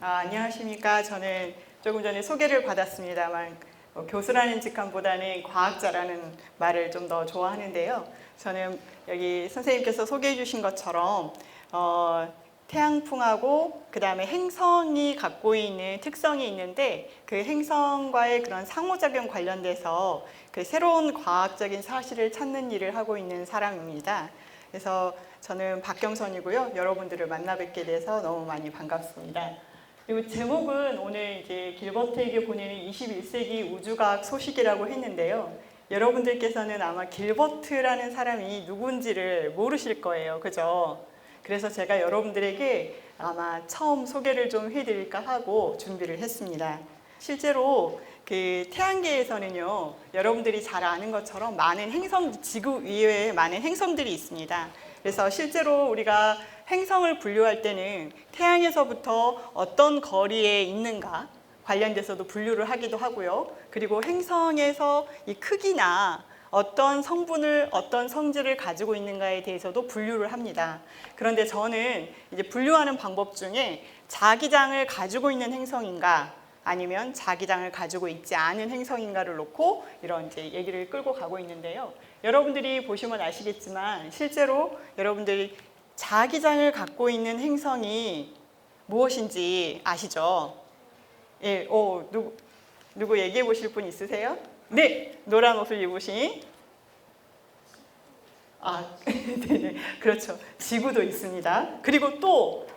안녕하십니까. 저는 조금 전에 소개를 받았습니다만 교수라는 직함보다는 과학자라는 말을 좀 더 좋아하는데요. 저는 여기 선생님께서 소개해 주신 것처럼 태양풍하고 그 다음에 행성이 갖고 있는 특성이 있는데 그 행성과의 그런 상호작용 관련돼서 그 새로운 과학적인 사실을 찾는 일을 하고 있는 사람입니다. 그래서 저는 박경선이고요. 여러분들을 만나 뵙게 돼서 너무 많이 반갑습니다. 그리고 제목은 오늘 이제 길버트에게 보내는 21세기 우주과학 소식이라고 했는데요. 여러분들께서는 아마 길버트라는 사람이 누군지를 모르실 거예요. 그죠? 그래서 제가 여러분들에게 아마 처음 소개를 좀 해드릴까 하고 준비를 했습니다. 실제로 그 태양계에서는요, 여러분들이 잘 아는 것처럼 많은 행성, 지구 위에 많은 행성들이 있습니다. 그래서 실제로 우리가 행성을 분류할 때는 태양에서부터 어떤 거리에 있는가 관련돼서도 분류를 하기도 하고요. 그리고 행성에서 이 크기나 어떤 성분을, 어떤 성질을 가지고 있는가에 대해서도 분류를 합니다. 그런데 저는 이제 분류하는 방법 중에 자기장을 가지고 있는 행성인가 아니면 자기장을 가지고 있지 않은 행성인가를 놓고 이런 이제 얘기를 끌고 가고 있는데요. 여러분들이 보시면 아시겠지만 실제로 여러분들이 자기장을 갖고 있는 행성이 무엇인지 아시죠? 예, 누구 얘기해 보실 분 있으세요? 네, 노란 옷을 입으신. 네, 그렇죠. 지구도 있습니다. 그리고 또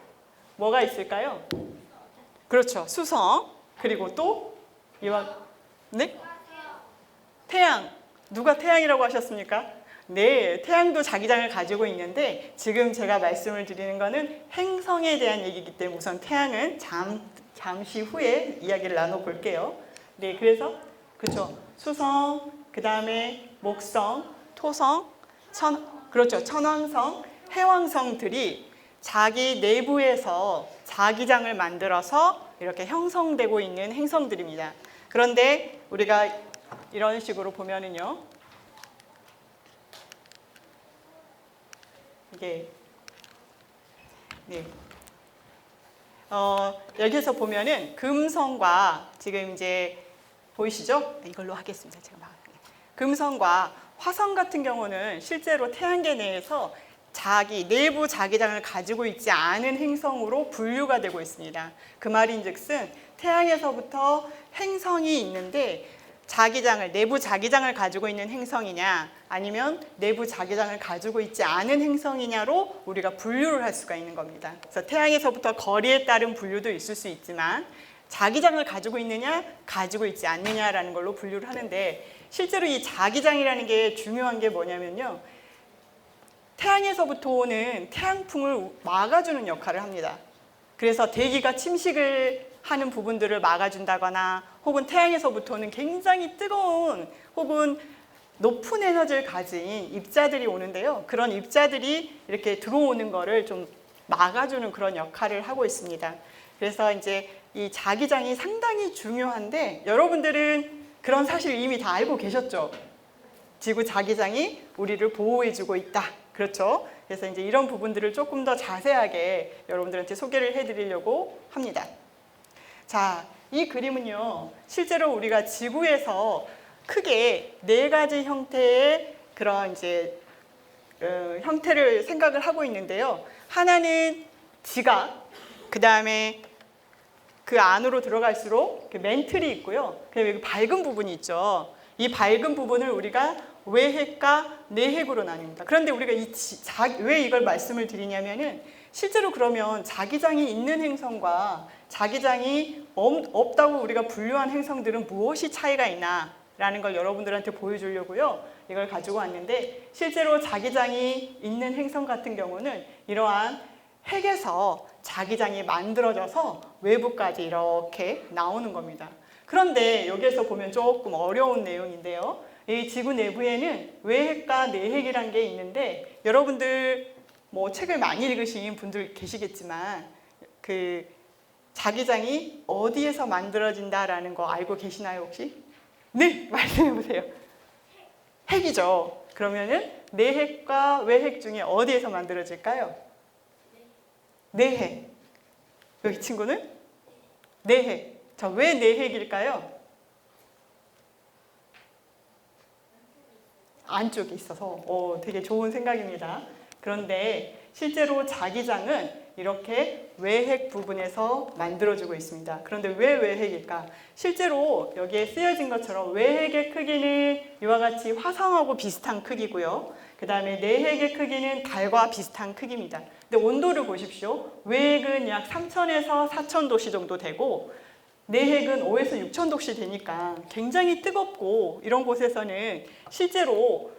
뭐가 있을까요? 그렇죠. 수성. 그리고 또 네? 태양. 누가 태양이라고 하셨습니까? 네, 태양도 자기장을 가지고 있는데 지금 제가 말씀을 드리는 거는 행성에 대한 얘기이기 때문에 우선 태양은 잠시 후에 이야기를 나눠볼게요. 네, 그래서 그렇죠. 수성, 그 다음에 목성, 토성, 그렇죠. 천왕성, 해왕성들이 자기 내부에서 자기장을 만들어서 이렇게 형성되고 있는 행성들입니다. 그런데 우리가 이런 식으로 보면은요, 이게 네. 여기서 보면은 금성과 지금 이제 보이시죠? 이걸로 하겠습니다. 제가 금성과 화성 같은 경우는 실제로 태양계 내에서 자기 내부 자기장을 가지고 있지 않은 행성으로 분류가 되고 있습니다. 그 말인즉슨 태양에서부터 행성이 있는데 내부 자기장을 가지고 있는 행성이냐 아니면 내부 자기장을 가지고 있지 않은 행성이냐로 우리가 분류를 할 수가 있는 겁니다. 그래서 태양에서부터 거리에 따른 분류도 있을 수 있지만 자기장을 가지고 있느냐 가지고 있지 않느냐라는 걸로 분류를 하는데 실제로 이 자기장이라는 게 중요한 게 뭐냐면요. 태양에서부터 오는 태양풍을 막아주는 역할을 합니다. 그래서 대기가 침식을 하는 부분들을 막아준다거나 혹은 태양에서부터는 굉장히 뜨거운 혹은 높은 에너지를 가진 입자들이 오는데요. 그런 입자들이 이렇게 들어오는 거를 좀 막아주는 그런 역할을 하고 있습니다. 그래서 이제 이 자기장이 상당히 중요한데 여러분들은 그런 사실을 이미 다 알고 계셨죠? 지구 자기장이 우리를 보호해주고 있다. 그렇죠? 그래서 이제 이런 부분들을 조금 더 자세하게 여러분들한테 소개를 해드리려고 합니다. 자, 이 그림은요, 실제로 우리가 지구에서 크게 4가지 형태의 그런 이제 형태를 생각을 하고 있는데요. 하나는 지각, 그 다음에 그 안으로 들어갈수록 멘틀이 있고요. 그다음에 여기 밝은 부분이 있죠. 이 밝은 부분을 우리가 외핵과 내핵으로 나뉩니다. 그런데 우리가 왜 이걸 말씀을 드리냐면은 실제로 그러면 자기장이 있는 행성과 자기장이 없다고 우리가 분류한 행성들은 무엇이 차이가 있나라는 걸 여러분들한테 보여주려고요. 이걸 가지고 왔는데 실제로 자기장이 있는 행성 같은 경우는 이러한 핵에서 자기장이 만들어져서 외부까지 이렇게 나오는 겁니다. 그런데 여기에서 보면 조금 어려운 내용인데요. 이 지구 내부에는 외핵과 내핵이라는 게 있는데 여러분들 뭐 책을 많이 읽으신 분들 계시겠지만 그 자기장이 어디에서 만들어진다라는 거 알고 계시나요 혹시? 네, 말씀해 보세요. 핵이죠. 그러면은 내핵과 외핵 중에 어디에서 만들어질까요? 내핵. 여기 친구는? 내핵. 자, 왜 내핵일까요? 안쪽에 있어서 되게 좋은 생각입니다. 그런데 실제로 자기장은 이렇게 외핵 부분에서 만들어지고 있습니다. 그런데 왜 외핵일까? 실제로 여기에 쓰여진 것처럼 외핵의 크기는 이와 같이 화성하고 비슷한 크기고요. 그 다음에 내핵의 크기는 달과 비슷한 크기입니다. 근데 온도를 보십시오. 외핵은 약 3000에서 4000도씨 정도 되고 내핵은 5에서 6000도씨 되니까 굉장히 뜨겁고 이런 곳에서는 실제로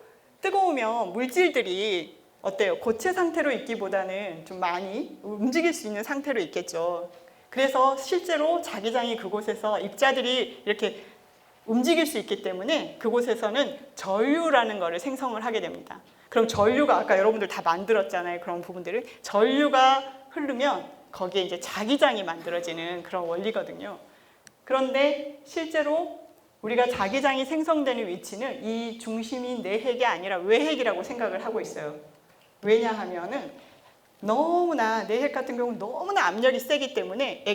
뜨거우면 물질들이 어때요? 고체 상태로 있기보다는 좀 많이 움직일 수 있는 상태로 있겠죠. 그래서 실제로 자기장이 그곳에서 입자들이 이렇게 움직일 수 있기 때문에 그곳에서는 전류라는 것을 생성을 하게 됩니다. 그럼 전류가 아까 여러분들 다 만들었잖아요. 그런 부분들을 전류가 흐르면 거기에 이제 자기장이 만들어지는 그런 원리거든요. 그런데 실제로 우리가 자기장이 생성되는 위치는 이 중심인 내핵이 아니라 외핵이라고 생각을 하고 있어요. 왜냐하면은 너무나 내핵 같은 경우는 너무나 압력이 세기 때문에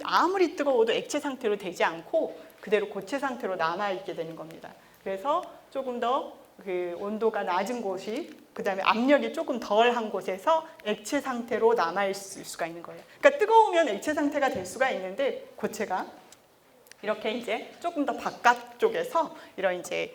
아무리 뜨거워도 액체 상태로 되지 않고 그대로 고체 상태로 남아 있게 되는 겁니다. 그래서 조금 더 그 온도가 낮은 곳이 그다음에 압력이 조금 덜한 곳에서 액체 상태로 남아 있을 수가 있는 거예요. 그러니까 뜨거우면 액체 상태가 될 수가 있는데 고체가 이렇게 이제 조금 더 바깥쪽에서 이런 이제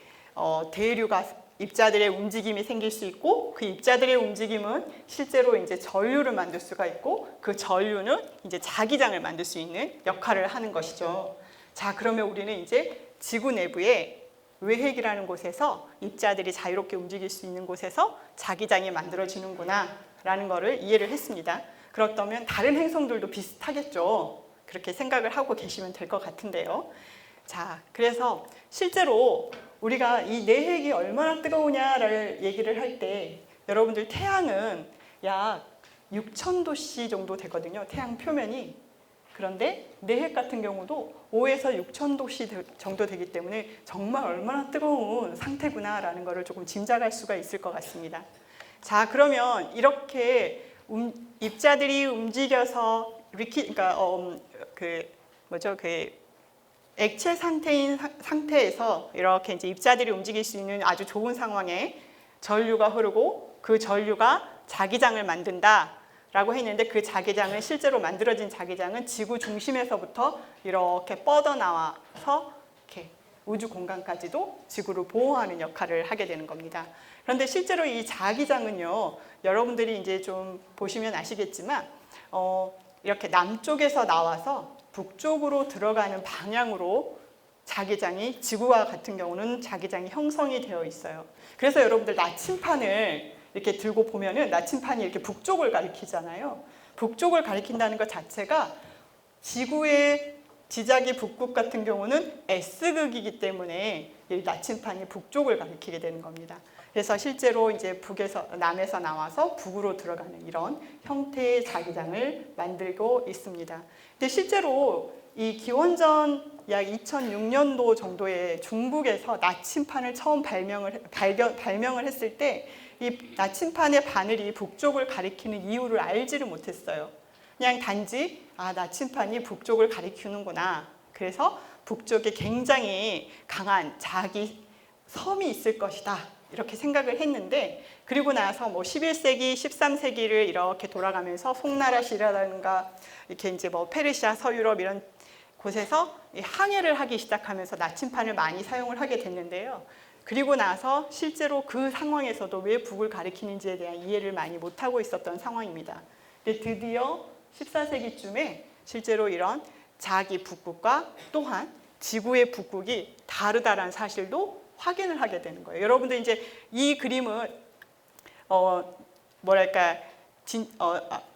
대류가 입자들의 움직임이 생길 수 있고 그 입자들의 움직임은 실제로 이제 전류를 만들 수가 있고 그 전류는 이제 자기장을 만들 수 있는 역할을 하는 것이죠. 자, 그러면 우리는 이제 지구 내부에 외핵이라는 곳에서 입자들이 자유롭게 움직일 수 있는 곳에서 자기장이 만들어지는구나 라는 것을 이해를 했습니다. 그렇다면 다른 행성들도 비슷하겠죠. 그렇게 생각을 하고 계시면 될 것 같은데요. 자, 그래서 실제로 우리가 이 내핵이 얼마나 뜨거우냐를 얘기를 할 때 여러분들 태양은 약 6000도씨 정도 되거든요. 태양 표면이. 그런데 내핵 같은 경우도 5에서 6000도씨 정도 되기 때문에 정말 얼마나 뜨거운 상태구나라는 것을 조금 짐작할 수가 있을 것 같습니다. 자, 그러면 이렇게 입자들이 움직여서 그러니까 액체 상태에서 이렇게 이제 입자들이 움직일 수 있는 아주 좋은 상황에 전류가 흐르고 그 전류가 자기장을 만든다라고 했는데 그 자기장은 실제로 만들어진 자기장은 지구 중심에서부터 이렇게 뻗어나와서 이렇게 우주 공간까지도 지구를 보호하는 역할을 하게 되는 겁니다. 그런데 실제로 이 자기장은요, 여러분들이 이제 좀 보시면 아시겠지만 이렇게 남쪽에서 나와서 북쪽으로 들어가는 방향으로 자기장이 지구와 같은 경우는 자기장이 형성이 되어 있어요. 그래서 여러분들 나침판을 이렇게 들고 보면은 나침판이 이렇게 북쪽을 가리키잖아요. 북쪽을 가리킨다는 것 자체가 지구의 지자기 북극 같은 경우는 S극이기 때문에 이 나침판이 북쪽을 가리키게 되는 겁니다. 그래서 실제로 이제 남에서 나와서 북으로 들어가는 이런 형태의 자기장을 만들고 있습니다. 근데 실제로 이 기원전 약 2006년도 정도에 중국에서 나침판을 처음 발명을 했을 때 이 나침판의 바늘이 북쪽을 가리키는 이유를 알지를 못했어요. 그냥 단지 나침판이 북쪽을 가리키는구나. 그래서 북쪽에 굉장히 강한 자기 섬이 있을 것이다. 이렇게 생각을 했는데 그리고 나서 11세기, 13세기를 이렇게 돌아가면서 송나라시라든가 이렇게 이제 페르시아, 서유럽 이런 곳에서 항해를 하기 시작하면서 나침판을 많이 사용을 하게 됐는데요. 그리고 나서 실제로 그 상황에서도 왜 북을 가리키는지에 대한 이해를 많이 못하고 있었던 상황입니다. 근데 드디어 14세기쯤에 실제로 이런 자기 북극과 또한 지구의 북극이 다르다라는 사실도 확인을 하게 되는 거예요. 여러분들 이제 이 그림은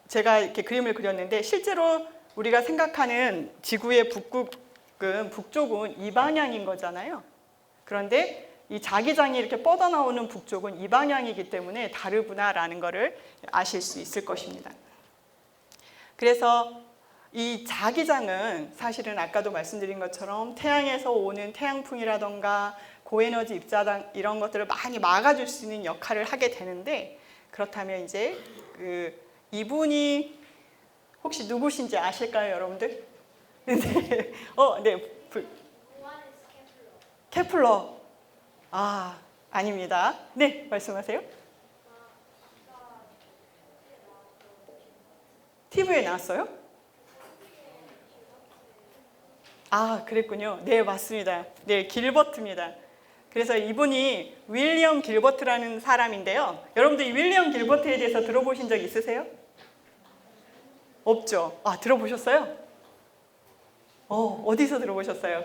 제가 이렇게 그림을 그렸는데 실제로 우리가 생각하는 지구의 북극은 북쪽은 이 방향인 거잖아요. 그런데 이 자기장이 이렇게 뻗어나오는 북쪽은 이 방향이기 때문에 다르구나라는 것을 아실 수 있을 것입니다. 그래서 이 자기장은 사실은 아까도 말씀드린 것처럼 태양에서 오는 태양풍이라던가 고에너지 입자당 이런 것들을 많이 막아줄 수 있는 역할을 하게 되는데 그렇다면 이제 이분이 혹시 누구신지 아실까요, 여러분들? 네. 네. 케플러. 아, 아닙니다. 네, 말씀하세요. TV에 나왔어요? 아, 그랬군요. 네, 맞습니다. 네, 길버트입니다. 그래서 이분이 윌리엄 길버트라는 사람인데요. 여러분들 이 윌리엄 길버트에 대해서 들어보신 적 있으세요? 없죠? 아, 들어보셨어요? 어디서 들어보셨어요?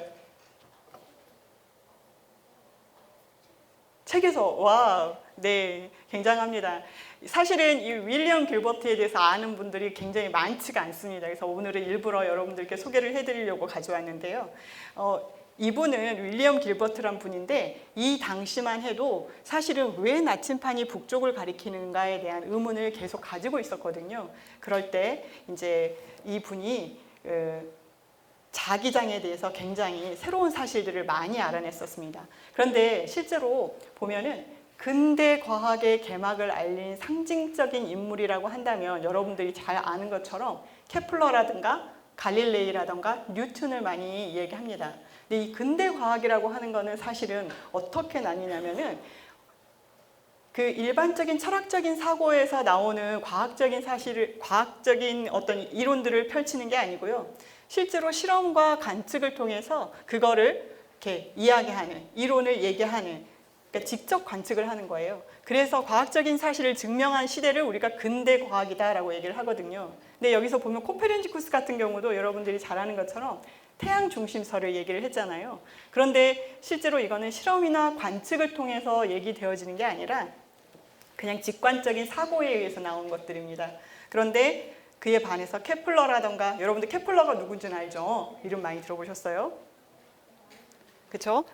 책에서. 와, 네, 굉장합니다. 사실은 이 윌리엄 길버트에 대해서 아는 분들이 굉장히 많지가 않습니다. 그래서 오늘은 일부러 여러분들께 소개를 해드리려고 가져왔는데요. 이분은 윌리엄 길버트란 분인데 이 당시만 해도 사실은 왜 나침판이 북쪽을 가리키는가에 대한 의문을 계속 가지고 있었거든요. 그럴 때 이제 이 분이 자기장에 대해서 굉장히 새로운 사실들을 많이 알아냈었습니다. 그런데 실제로 보면은 근대 과학의 개막을 알린 상징적인 인물이라고 한다면 여러분들이 잘 아는 것처럼 케플러라든가 갈릴레이라든가 뉴턴을 많이 얘기합니다. 근데 이 근대 과학이라고 하는 거는 사실은 어떻게 나뉘냐면은 그 일반적인 철학적인 사고에서 나오는 과학적인 어떤 이론들을 펼치는 게 아니고요. 실제로 실험과 관측을 통해서 그거를 이렇게 이야기하는, 이론을 얘기하는, 그러니까 직접 관측을 하는 거예요. 그래서 과학적인 사실을 증명한 시대를 우리가 근대 과학이다라고 얘기를 하거든요. 근데 여기서 보면 코페르니쿠스 같은 경우도 여러분들이 잘 아는 것처럼 태양 중심설을 얘기를 했잖아요. 그런데 실제로 이거는 실험이나 관측을 통해서 얘기되어지는 게 아니라 그냥 직관적인 사고에 의해서 나온 것들입니다. 그런데 그에 반해서 케플러라던가, 여러분들 케플러가 누군지는 알죠? 이름 많이 들어보셨어요? 그렇죠?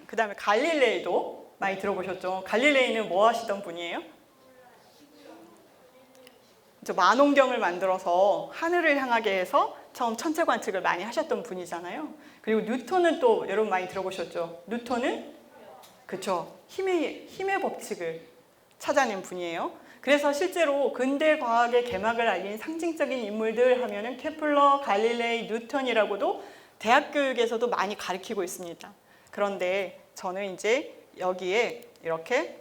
그 다음에 갈릴레이도 많이 들어보셨죠? 갈릴레이는 뭐 하시던 분이에요? 만원경을 만들어서 하늘을 향하게 해서 처음 천체 관측을 많이 하셨던 분이잖아요. 그리고 뉴턴은 또 여러분 많이 들어보셨죠? 뉴턴은 그렇죠. 힘의 법칙을 찾아낸 분이에요. 그래서 실제로 근대 과학의 개막을 알린 상징적인 인물들 하면은 케플러, 갈릴레이, 뉴턴이라고도 대학 교육에서도 많이 가르치고 있습니다. 그런데 저는 이제 여기에 이렇게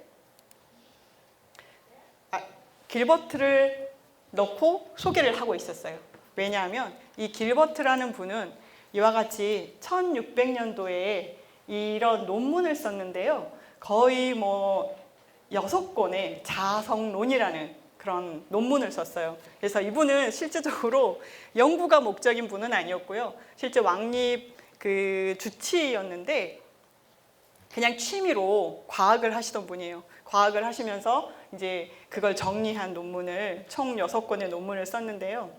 길버트를 넣고 소개를 하고 있었어요. 왜냐하면 이 길버트라는 분은 이와 같이 1600년도에 이런 논문을 썼는데요. 거의 6권의 자성론이라는 그런 논문을 썼어요. 그래서 이분은 실제적으로 연구가 목적인 분은 아니었고요. 실제 왕립 주치의였는데 그냥 취미로 과학을 하시던 분이에요. 과학을 하시면서 이제 그걸 정리한 논문을 총 6권의 논문을 썼는데요.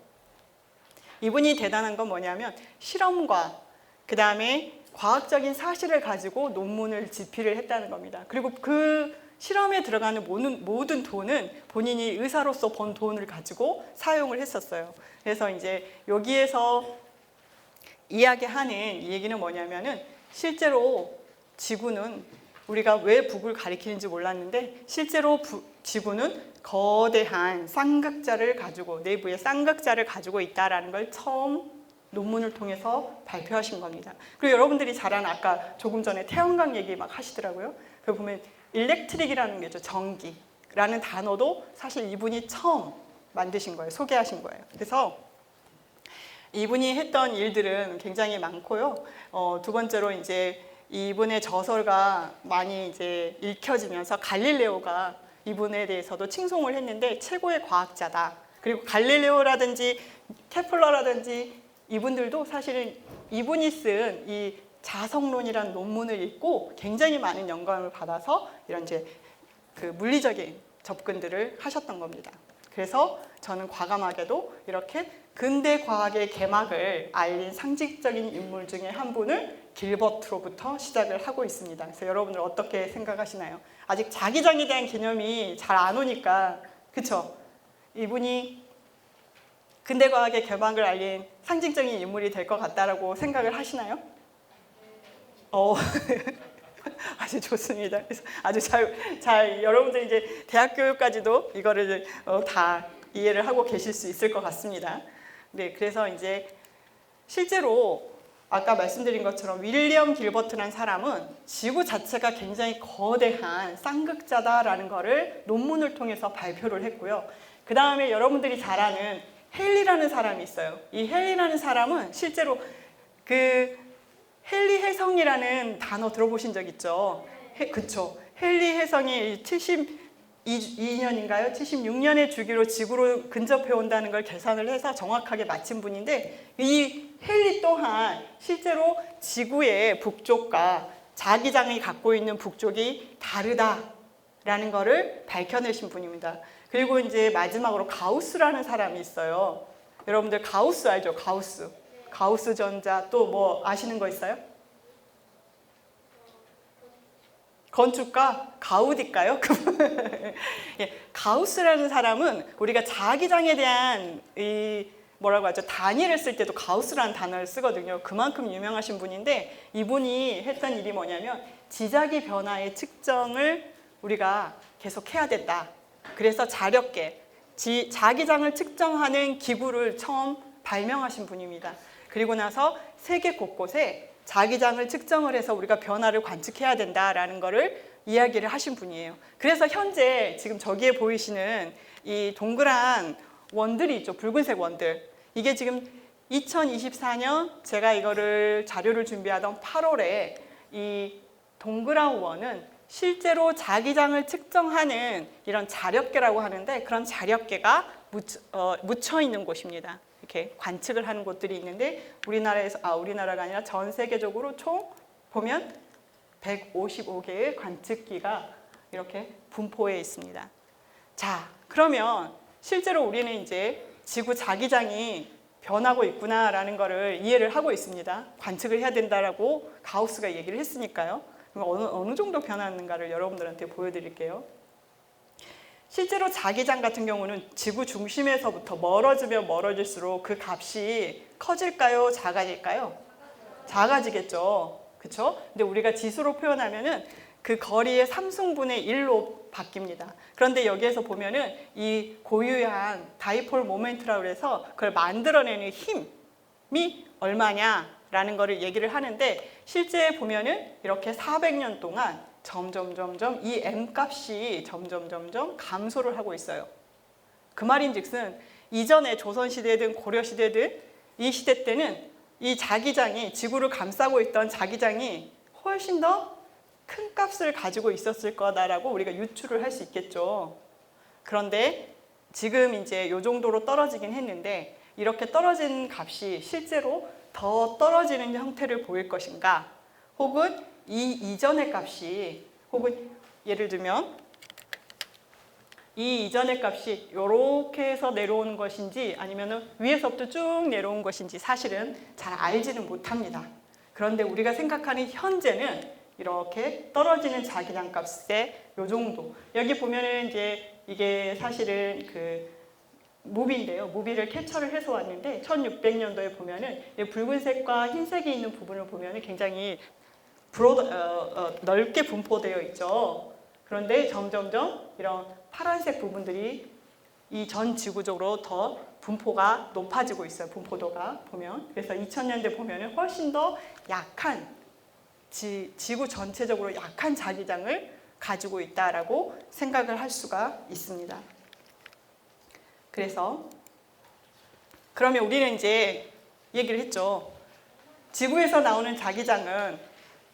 이분이 대단한 건 뭐냐면 실험과 그 다음에 과학적인 사실을 가지고 논문을 집필을 했다는 겁니다. 그리고 그 실험에 들어가는 모든 돈은 본인이 의사로서 번 돈을 가지고 사용을 했었어요. 그래서 이제 여기에서 이야기하는 얘기는 뭐냐면은 실제로 지구는 우리가 왜 북을 가리키는지 몰랐는데 실제로 지구는 거대한 쌍극자를 가지고 내부에 쌍극자를 가지고 있다라는 걸 처음 논문을 통해서 발표하신 겁니다. 그리고 여러분들이 잘 아는 아까 조금 전에 태양광 얘기 막 하시더라고요. 그 보면 일렉트릭이라는 게 있죠. 전기라는 단어도 사실 이분이 처음 만드신 거예요. 소개하신 거예요. 그래서 이분이 했던 일들은 굉장히 많고요. 두 번째로 이제 이분의 저서가 많이 이제 읽혀지면서 갈릴레오가 이분에 대해서도 칭송을 했는데 최고의 과학자다. 그리고 갈릴레오라든지 케플러라든지 이분들도 사실은 이분이 쓴 이 자성론이라는 논문을 읽고 굉장히 많은 영감을 받아서 이런 이제 그 물리적인 접근들을 하셨던 겁니다. 그래서 저는 과감하게도 이렇게 근대 과학의 개막을 알린 상징적인 인물 중에 한 분을 길버트로부터 시작을 하고 있습니다. 그래서 여러분들 어떻게 생각하시나요? 아직 자기장에 대한 개념이 잘 안 오니까 그쵸? 이분이 근대 과학의 개막을 알린 상징적인 인물이 될 것 같다라고 생각을 하시나요? 아주 좋습니다. 그래서 아주 잘 여러분들 이제 대학 교육까지도 이거를 다 이해를 하고 계실 수 있을 것 같습니다. 네, 그래서 이제 실제로 아까 말씀드린 것처럼 윌리엄 길버트라는 사람은 지구 자체가 굉장히 거대한 쌍극자다라는 것을 논문을 통해서 발표를 했고요. 그 다음에 여러분들이 잘 아는 헨리라는 사람이 있어요. 이 헨리라는 사람은 실제로 그 헨리 혜성이라는 단어 들어보신 적 있죠? 그쵸. 헨리 혜성이 72년인가요? 76년의 주기로 지구로 근접해 온다는 걸 계산을 해서 정확하게 맞힌 분인데, 이 헨리 또한 실제로 지구의 북쪽과 자기장이 갖고 있는 북쪽이 다르다라는 것을 밝혀내신 분입니다. 그리고 이제 마지막으로 가우스라는 사람이 있어요. 여러분들 가우스 알죠? 가우스. 가우스 전자 또 뭐 아시는 거 있어요? 건축가 가우디일까요? 예, 가우스라는 사람은 우리가 자기장에 대한 이 뭐라고 하죠? 단위를 쓸 때도 가우스라는 단어를 쓰거든요. 그만큼 유명하신 분인데, 이분이 했던 일이 뭐냐면 지자기 변화의 측정을 우리가 계속 해야 된다. 그래서 자력계, 자기장을 측정하는 기구를 처음 발명하신 분입니다. 그리고 나서 세계 곳곳에 자기장을 측정을 해서 우리가 변화를 관측해야 된다라는 거를 이야기를 하신 분이에요. 그래서 현재 지금 저기에 보이시는 이 동그란 원들이 있죠. 붉은색 원들. 이게 지금 2024년 제가 이거를 자료를 준비하던 8월에 이 동그란 원은 실제로 자기장을 측정하는 이런 자력계라고 하는데, 그런 자력계가 묻혀 있는 곳입니다. 이렇게 관측을 하는 곳들이 있는데, 우리나라가 아니라 전 세계적으로 총 보면 155개의 관측기가 이렇게 분포해 있습니다. 자, 그러면 실제로 우리는 이제 지구 자기장이 변하고 있구나라는 것을 이해를 하고 있습니다. 관측을 해야 된다라고 가우스가 얘기를 했으니까요. 어느 정도 변하는가를 여러분들한테 보여드릴게요. 실제로 자기장 같은 경우는 지구 중심에서부터 멀어지면 멀어질수록 그 값이 커질까요? 작아질까요? 작아지겠죠. 그렇죠? 근데 우리가 지수로 표현하면은 그 거리의 3승분의 1로 바뀝니다. 그런데 여기에서 보면은 이 고유한 다이폴 모멘트라고 해서 그걸 만들어내는 힘이 얼마냐라는 거를 얘기를 하는데, 실제 보면은 이렇게 400년 동안 점점 이 M 값이 점점 감소를 하고 있어요. 그 말인즉슨 이전에 조선시대든 고려시대든 이 시대 때는 이 자기장이, 지구를 감싸고 있던 자기장이 훨씬 더 큰 값을 가지고 있었을 거다라고 우리가 유추를 할 수 있겠죠. 그런데 지금 이제 이 정도로 떨어지긴 했는데, 이렇게 떨어진 값이 실제로 더 떨어지는 형태를 보일 것인가, 혹은 이 이전의 값이, 혹은 예를 들면 이 이전의 값이 이렇게 해서 내려오는 것인지 아니면 위에서부터 쭉 내려온 것인지 사실은 잘 알지는 못합니다. 그런데 우리가 생각하는 현재는 이렇게 떨어지는 자기장 값의 요 정도. 여기 보면은 이제 이게 사실은 그 무비인데요. 무비를 캡처를 해서 왔는데 1600년도에 보면은 붉은색과 흰색이 있는 부분을 보면은 굉장히 넓게 분포되어 있죠. 그런데 점점점 이런 파란색 부분들이 이 전 지구적으로 더 분포가 높아지고 있어요. 분포도가 보면. 그래서 2000년대 보면은 훨씬 더 약한 지구 전체적으로 약한 자기장을 가지고 있다라고 생각을 할 수가 있습니다. 그래서 그러면 우리는 이제 얘기를 했죠. 지구에서 나오는 자기장은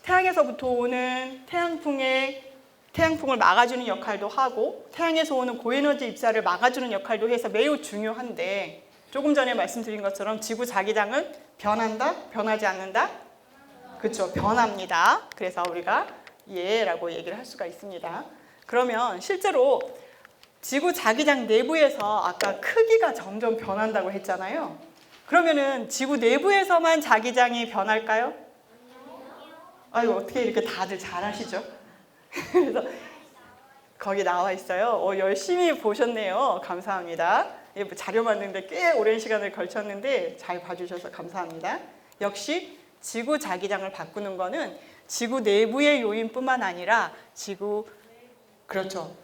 태양에서부터 오는 태양풍을 막아주는 역할도 하고, 태양에서 오는 고에너지 입자를 막아주는 역할도 해서 매우 중요한데, 조금 전에 말씀드린 것처럼 지구 자기장은 변한다? 변하지 않는다? 그렇죠. 변합니다. 그래서 우리가 예라고 얘기를 할 수가 있습니다. 그러면 실제로 지구 자기장 내부에서 아까 크기가 점점 변한다고 했잖아요. 그러면은 지구 내부에서만 자기장이 변할까요? 아유, 어떻게 이렇게 다들 잘하시죠? 그래서 거기 나와 있어요. 열심히 보셨네요. 감사합니다. 자료 만드는데 꽤 오랜 시간을 걸쳤는데 잘 봐주셔서 감사합니다. 역시 지구 자기장을 바꾸는 거는 지구 내부의 요인뿐만 아니라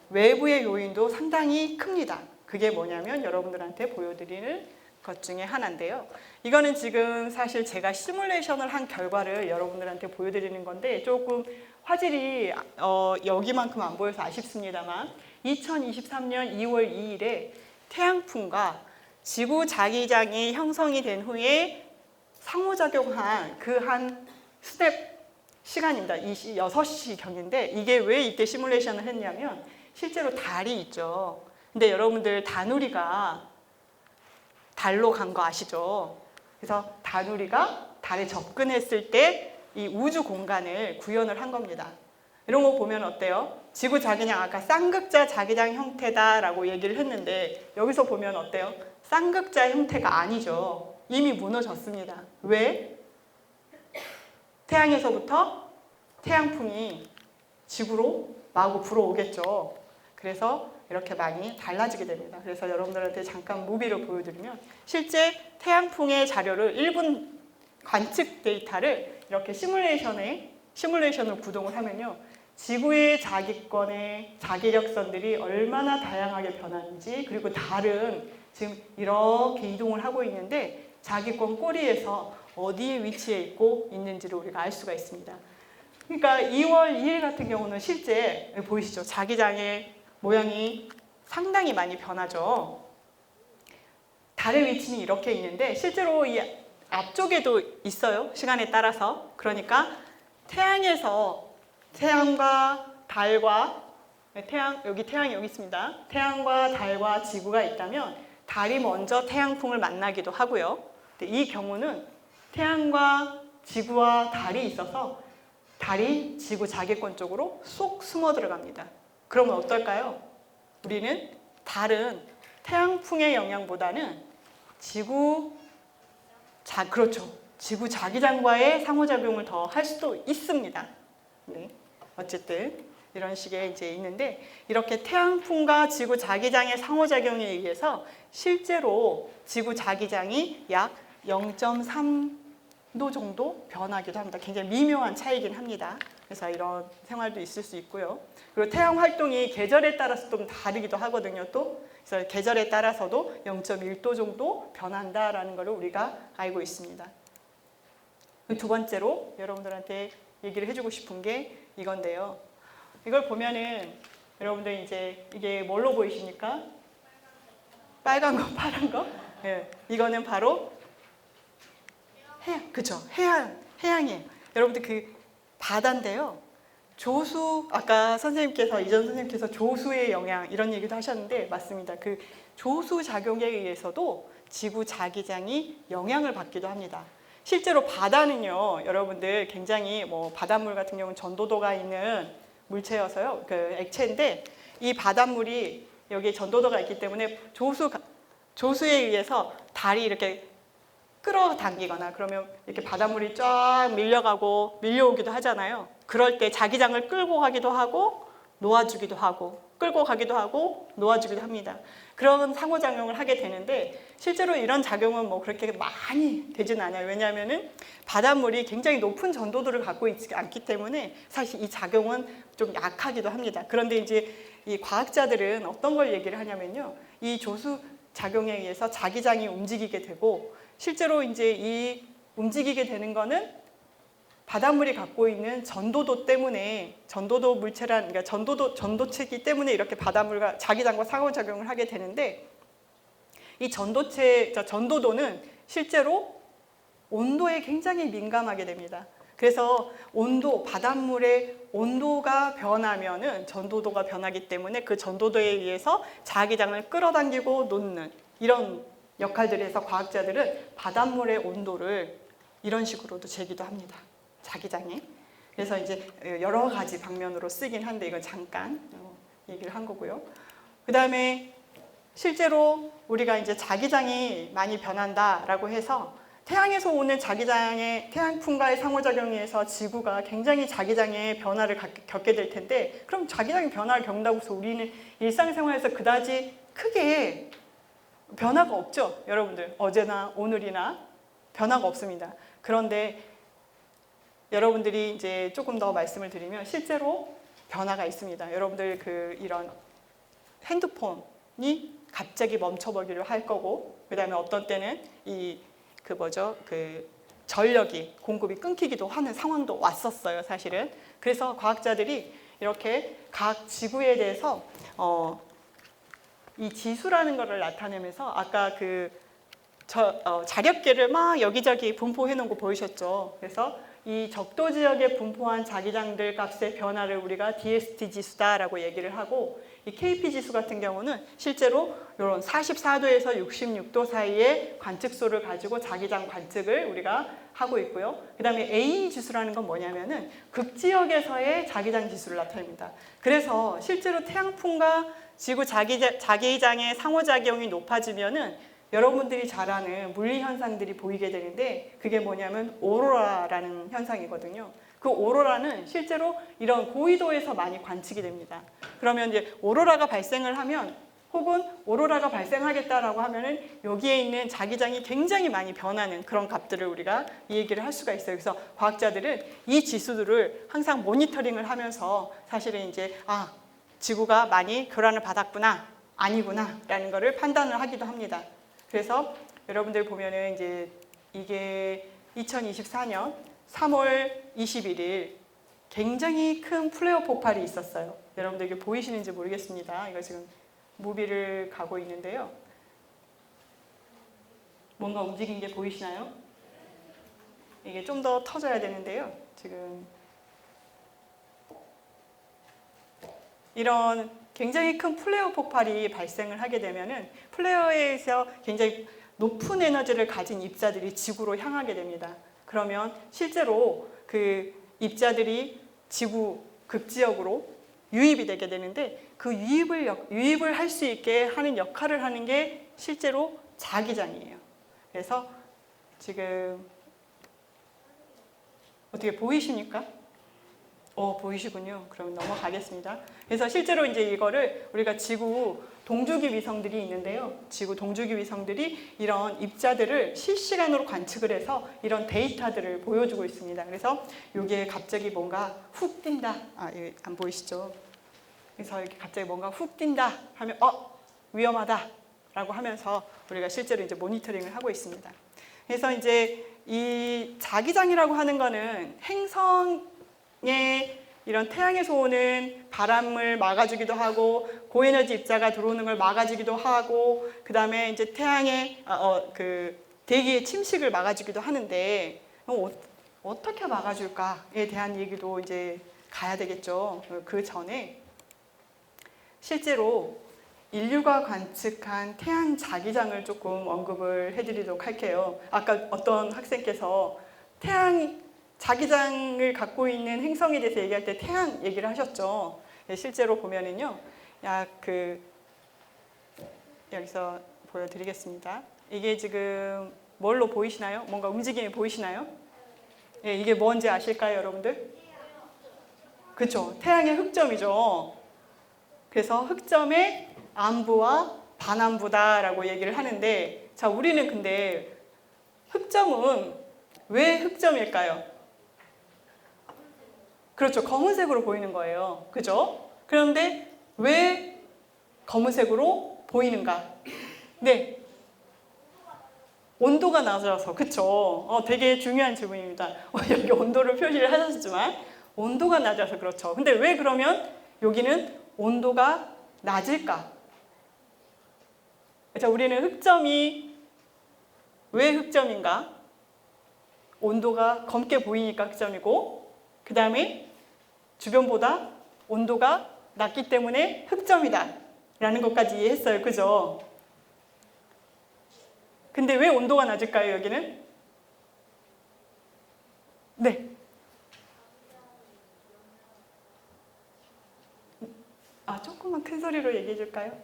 외부의 요인도 상당히 큽니다. 그게 뭐냐면 여러분들한테 보여드리는 것 중에 하나인데요. 이거는 지금 사실 제가 시뮬레이션을 한 결과를 여러분들한테 보여드리는 건데 조금 화질이 여기만큼 안 보여서 아쉽습니다만 2023년 2월 2일에 태양풍과 지구 자기장이 형성이 된 후에 상호작용한 그 한 스텝 시간입니다. 6시경인데 이게 왜 이때 시뮬레이션을 했냐면 실제로 달이 있죠. 근데 여러분들 다누리가 달로 간 거 아시죠? 그래서 다누리가 달에 접근했을 때 이 우주 공간을 구현을 한 겁니다. 이런 거 보면 어때요? 지구 자기장 아까 쌍극자 자기장 형태다라고 얘기를 했는데 여기서 보면 어때요? 쌍극자 형태가 아니죠. 이미 무너졌습니다. 왜? 태양에서부터 태양풍이 지구로 마구 불어오겠죠. 그래서 이렇게 많이 달라지게 됩니다. 그래서 여러분들한테 잠깐 무비를 보여드리면 실제 태양풍의 자료를 1분 관측 데이터를 이렇게 시뮬레이션을 구동을 하면요. 지구의 자기권의 자기력선들이 얼마나 다양하게 변하는지 그리고 달은 지금 이렇게 이동을 하고 있는데 자기권 꼬리에서 어디에 위치해 있고 있는지를 우리가 알 수가 있습니다. 그러니까 2월 2일 같은 경우는 실제 보이시죠? 자기장의 모양이 상당히 많이 변하죠. 달의 위치는 이렇게 있는데 실제로 이 앞쪽에도 있어요. 시간에 따라서. 그러니까 태양과 달과 태양이 여기 있습니다. 태양과 달과 지구가 있다면 달이 먼저 태양풍을 만나기도 하고요. 근데 이 경우는 태양과 지구와 달이 있어서 달이 지구 자기권 쪽으로 쏙 숨어 들어갑니다. 그러면 어떨까요? 달은 태양풍의 영향보다는 지구 자기장과의 상호작용을 더 할 수도 있습니다. 네. 어쨌든 이런 식의 이제 있는데 이렇게 태양풍과 지구 자기장의 상호작용에 의해서 실제로 지구 자기장이 약 0.3도 정도 변하기도 합니다. 굉장히 미묘한 차이긴 합니다. 그래서 이런 생활도 있을 수 있고요. 그리고 태양 활동이 계절에 따라서 좀 다르기도 하거든요. 그래서 계절에 따라서도 0.1도 정도 변한다라는 것을 우리가 알고 있습니다. 두 번째로 여러분들한테 얘기를 해주고 싶은 게 이건데요. 이걸 보면은 여러분들 이제 이게 뭘로 보이십니까? 빨간 거, 파란 거? 네, 이거는 바로 해양, 그죠? 해양이에요. 여러분들 그 바다인데요. 아까 이전 선생님께서 조수의 영향 이런 얘기도 하셨는데 맞습니다. 그 조수 작용에 의해서도 지구 자기장이 영향을 받기도 합니다. 실제로 바다는요, 여러분들 굉장히 바닷물 같은 경우는 전도도가 있는 물체여서요, 그 액체인데 이 바닷물이 여기에 전도도가 있기 때문에 조수에 의해서 달이 이렇게 끌어당기거나 그러면 이렇게 바닷물이 쫙 밀려오기도 하잖아요. 그럴 때 자기장을 끌고 가기도 하고 놓아주기도 하고 끌고 가기도 하고 놓아주기도 합니다. 그런 상호작용을 하게 되는데 실제로 이런 작용은 그렇게 많이 되지는 않아요. 왜냐하면은 바닷물이 굉장히 높은 전도도를 갖고 있지 않기 때문에 사실 이 작용은 좀 약하기도 합니다. 그런데 이제 이 과학자들은 어떤 걸 얘기를 하냐면요. 이 조수 작용에 의해서 자기장이 움직이게 되고 실제로 이제 이 움직이게 되는 거는 바닷물이 갖고 있는 전도도 때문에 그러니까 전도체이기 때문에 이렇게 바닷물과 자기장과 상호작용을 하게 되는데 이 전도도는 실제로 온도에 굉장히 민감하게 됩니다. 그래서 바닷물의 온도가 변하면은 전도도가 변하기 때문에 그 전도도에 의해서 자기장을 끌어당기고 놓는 이런 역할들을 해서 과학자들은 바닷물의 온도를 이런 식으로도 재기도 합니다. 자기장에. 그래서 이제 여러 가지 방면으로 쓰긴 한데 이건 잠깐 얘기를 한 거고요. 그 다음에 실제로 우리가 이제 자기장이 많이 변한다라고 해서 태양에서 오는 태양풍과의 상호작용에 의해서 지구가 굉장히 자기장의 변화를 겪게 될 텐데 그럼 자기장의 변화를 겪는다고 해서 우리는 일상생활에서 그다지 크게 변화가 없죠. 여러분들 어제나 오늘이나 변화가 없습니다. 그런데 여러분들이 이제 조금 더 말씀을 드리면 실제로 변화가 있습니다. 여러분들 이런 핸드폰이 갑자기 멈춰버리려 할 거고, 그다음에 어떤 때는 전력이 공급이 끊기기도 하는 상황도 왔었어요, 사실은. 그래서 과학자들이 이렇게 각 지구에 대해서 이 지수라는 것을 나타내면서 아까 자력계를 막 여기저기 분포해 놓은 거 보이셨죠? 그래서 이 적도 지역에 분포한 자기장들 값의 변화를 우리가 DST 지수다라고 얘기를 하고, 이 KP 지수 같은 경우는 실제로 이런 44도에서 66도 사이의 관측소를 가지고 자기장 관측을 우리가 하고 있고요. 그 다음에 A 지수라는 건 뭐냐면은 극지역에서의 자기장 지수를 나타냅니다. 그래서 실제로 태양풍과 지구 자기장의 상호작용이 높아지면은 여러분들이 잘 아는 물리 현상들이 보이게 되는데, 그게 뭐냐면 오로라라는 현상이거든요. 그 오로라는 실제로 이런 고위도에서 많이 관측이 됩니다. 그러면 이제 오로라가 발생을 하면, 혹은 오로라가 발생하겠다라고 하면은 여기에 있는 자기장이 굉장히 많이 변하는 그런 값들을 우리가 이 얘기를 할 수가 있어요. 그래서 과학자들은 이 지수들을 항상 모니터링을 하면서 사실은 이제 지구가 많이 교란을 받았구나, 아니구나 라는 거를 판단을 하기도 합니다. 그래서 여러분들 보면은 이제 이게 2024년 3월 21일 굉장히 큰 플레어 폭발이 있었어요. 여러분들 이게 보이시는지 모르겠습니다. 이거 지금 무비를 가고 있는데요. 뭔가 움직인 게 보이시나요? 이게 좀 더 터져야 되는데요. 지금 이런 굉장히 큰 플레어 폭발이 발생을 하게 되면은 플레어에서 굉장히 높은 에너지를 가진 입자들이 지구로 향하게 됩니다. 그러면 실제로 그 입자들이 지구 극지역으로 유입이 되게 되는데, 그 유입을 할 수 있게 하는 역할을 하는 게 실제로 자기장이에요. 그래서 지금 어떻게 보이십니까? 보이시군요. 그럼 넘어가겠습니다. 그래서 실제로 이제 이거를 우리가 지구 동주기 위성들이 있는데요. 지구 동주기 위성들이 이런 입자들을 실시간으로 관측을 해서 이런 데이터들을 보여주고 있습니다. 그래서 이게 갑자기 뭔가 훅 뛴다. 안 보이시죠? 그래서 이렇게 갑자기 뭔가 훅 뛴다 하면 위험하다 라고 하면서 우리가 실제로 이제 모니터링을 하고 있습니다. 그래서 이제 이 자기장이라고 하는 거는 행성의 이런 태양에서 오는 바람을 막아주기도 하고, 고에너지 입자가 들어오는 걸 막아주기도 하고, 그 다음에 이제 태양의 대기의 침식을 막아주기도 하는데, 어떻게 막아줄까에 대한 얘기도 이제 가야 되겠죠. 그 전에 실제로 인류가 관측한 태양 자기장을 조금 언급을 해드리도록 할게요. 아까 어떤 학생께서 태양 자기장을 갖고 있는 행성에 대해서 얘기할 때 태양 얘기를 하셨죠. 실제로 보면은요, 여기서 보여드리겠습니다. 이게 지금 뭘로 보이시나요? 뭔가 움직임이 보이시나요? 이게 뭔지 아실까요, 여러분들? 그렇죠. 태양의 흑점이죠. 그래서 흑점의 안부와 반안부다라고 얘기를 하는데, 자, 우리는 근데 흑점은 왜 흑점일까요? 그렇죠. 검은색으로 보이는 거예요. 그죠? 그런데 왜 검은색으로 보이는가? 네. 온도가 낮아서. 그쵸? 되게 중요한 질문입니다. 여기 온도를 표시를 하셨지만 온도가 낮아서 그렇죠. 근데 왜 그러면 여기는 온도가 낮을까? 자, 우리는 흑점이 왜 흑점인가? 온도가 검게 보이니까 흑점이고, 그 다음에 주변보다 온도가 낮기 때문에 흑점이다 라는 것까지 이해했어요. 그죠? 근데 왜 온도가 낮을까요, 여기는? 네. 조금만 큰 소리로 얘기해 줄까요?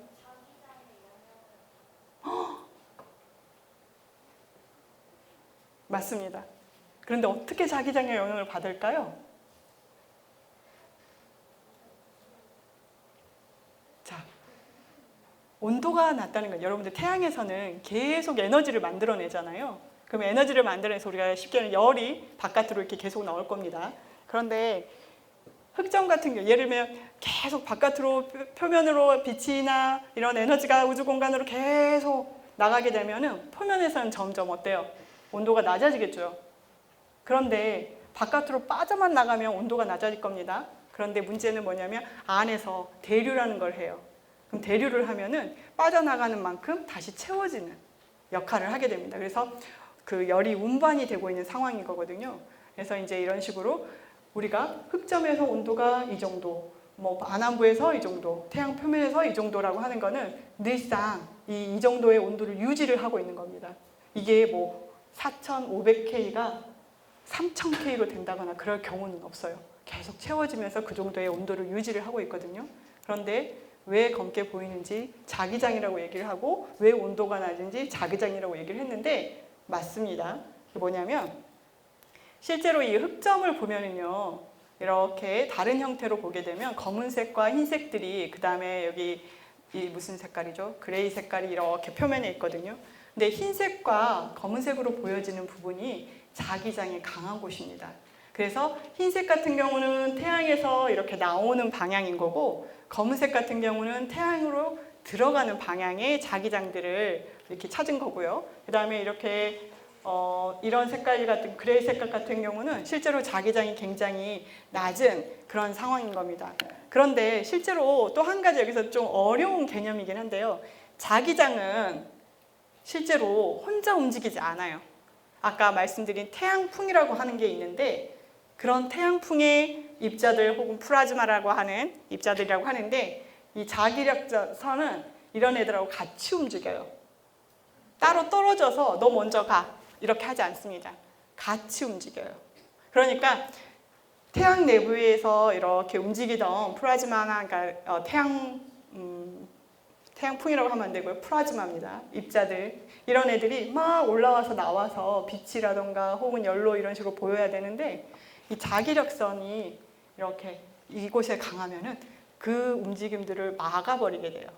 맞습니다. 그런데 어떻게 자기장의 영향을 받을까요? 자, 온도가 낮다는 건 여러분들 태양에서는 계속 에너지를 만들어내잖아요. 그럼 에너지를 만들어내서 우리가 쉽게 열이 바깥으로 이렇게 계속 나올 겁니다. 그런데 흑점 같은 경우 예를 들면 계속 바깥으로 표면으로 빛이나 이런 에너지가 우주 공간으로 계속 나가게 되면은 표면에서는 점점 어때요? 온도가 낮아지겠죠. 그런데 바깥으로 빠져만 나가면 온도가 낮아질 겁니다. 그런데 문제는 뭐냐면 안에서 대류라는 걸 해요. 그럼 대류를 하면은 빠져나가는 만큼 다시 채워지는 역할을 하게 됩니다. 그래서 그 열이 운반이 되고 있는 상황인 거거든요. 그래서 이제 이런 식으로 우리가 흑점에서 온도가 이 정도, 뭐 반환부에서 이 정도, 태양 표면에서 이 정도라고 하는 거는 늘상 이 정도의 온도를 유지를 하고 있는 겁니다. 이게 뭐 4,500K가 3,000K로 된다거나 그럴 경우는 없어요. 계속 채워지면서 그 정도의 온도를 유지를 하고 있거든요. 그런데 왜 검게 보이는지 자기장이라고 얘기를 하고 왜 온도가 낮은지 자기장이라고 얘기를 했는데 맞습니다. 뭐냐면 실제로 이 흑점을 보면은요, 이렇게 다른 형태로 보게 되면 검은색과 흰색들이 그 다음에 여기 이 무슨 색깔이죠? 그레이 색깔이 이렇게 표면에 있거든요. 근데 흰색과 검은색으로 보여지는 부분이 자기장이 강한 곳입니다. 그래서 흰색 같은 경우는 태양에서 이렇게 나오는 방향인 거고 검은색 같은 경우는 태양으로 들어가는 방향의 자기장들을 이렇게 찾은 거고요. 그 다음에 이렇게 이런 색깔 같은 그레이 색깔 같은 경우는 실제로 자기장이 굉장히 낮은 그런 상황인 겁니다. 그런데 실제로 또 한 가지 여기서 좀 어려운 개념이긴 한데요. 자기장은 실제로 혼자 움직이지 않아요. 아까 말씀드린 태양풍이라고 하는 게 있는데 그런 태양풍의 입자들 혹은 플라즈마라고 하는 입자들이라고 하는데 이 자기력선은 이런 애들하고 같이 움직여요. 따로 떨어져서 너 먼저 가 이렇게 하지 않습니다. 같이 움직여요. 그러니까 태양 내부에서 이렇게 움직이던 플라즈마나 그러니까 태양풍이라고 하면 안 되고요. 플라즈마입니다. 입자들. 이런 애들이 막 올라와서 나와서 빛이라던가 혹은 연로 이런 식으로 보여야 되는데 이 자기력선이 이렇게 이곳에 강하면은 그 움직임들을 막아버리게 돼요.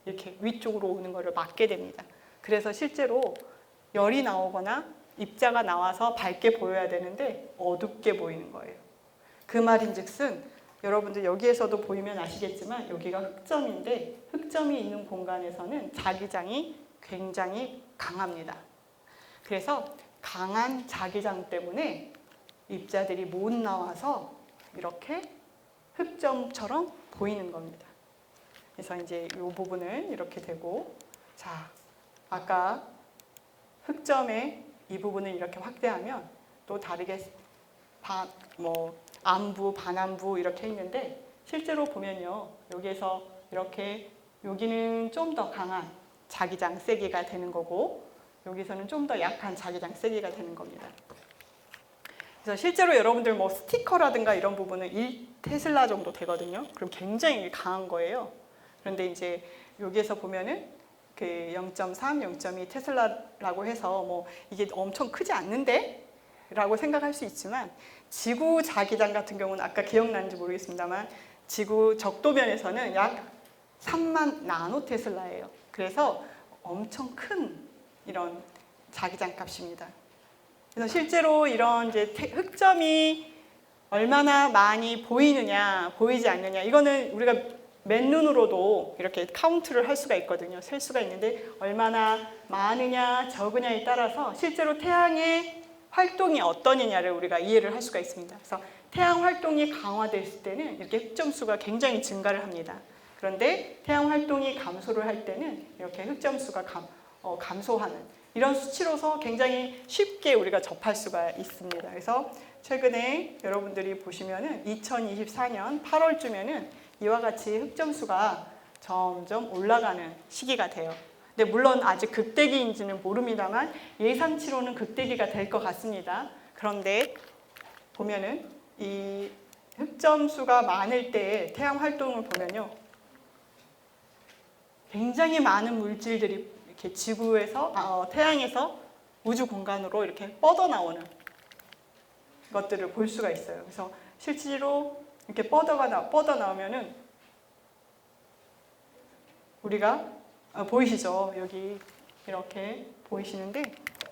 이렇게 위쪽으로 오는 것을 막게 됩니다. 그래서 실제로 열이 나오거나 입자가 나와서 밝게 보여야 되는데 어둡게 보이는 거예요. 그 말인즉슨 여러분들 여기에서도 보이면 아시겠지만 여기가 흑점인데 흑점이 있는 공간에서는 자기장이 굉장히 강합니다. 그래서 강한 자기장 때문에 입자들이 못 나와서 이렇게 흑점처럼 보이는 겁니다. 그래서 이제 이 부분은 이렇게 되고, 자, 아까 흑점의 이 부분을 이렇게 확대하면 또 다르게 안부, 반안부 이렇게 있는데 실제로 보면요, 여기에서 이렇게 여기는 좀 더 강한 자기장 세기가 되는 거고 여기서는 좀 더 약한 자기장 세기가 되는 겁니다. 그래서 실제로 여러분들 뭐 스티커라든가 이런 부분은 1테슬라 정도 되거든요. 그럼 굉장히 강한 거예요. 그런데 이제 여기에서 보면은 그 0.3, 0.2 테슬라라고 해서 뭐 이게 엄청 크지 않는데? 라고 생각할 수 있지만 지구 자기장 같은 경우는 아까 기억나는지 모르겠습니다만 지구 적도면에서는 약 3만 나노 테슬라예요. 그래서 엄청 큰 이런 자기장 값입니다. 그래서 실제로 이런 이제 흑점이 얼마나 많이 보이느냐, 보이지 않느냐, 이거는 우리가 맨눈으로도 이렇게 카운트를 할 수가 있거든요. 셀 수가 있는데 얼마나 많으냐, 적으냐에 따라서 실제로 태양의 활동이 어떠냐를 우리가 이해를 할 수가 있습니다. 그래서 태양 활동이 강화됐을 때는 이렇게 흑점수가 굉장히 증가를 합니다. 그런데 태양 활동이 감소를 할 때는 이렇게 흑점수가 감소하는 이런 수치로서 굉장히 쉽게 우리가 접할 수가 있습니다. 그래서 최근에 여러분들이 보시면은 2024년 8월쯤에는 이와 같이 흑점수가 점점 올라가는 시기가 돼요. 근데 물론 아직 극대기인지는 모릅니다만 예상치로는 극대기가 될 것 같습니다. 그런데 보면은 이 흑점수가 많을 때 태양 활동을 보면요, 굉장히 많은 물질들이 이렇게 지구에서 태양에서 우주 공간으로 이렇게 뻗어 나오는 것들을 볼 수가 있어요. 그래서 실제로 이렇게 뻗어 나오면은 우리가 보이시죠? 여기 이렇게 보이시는데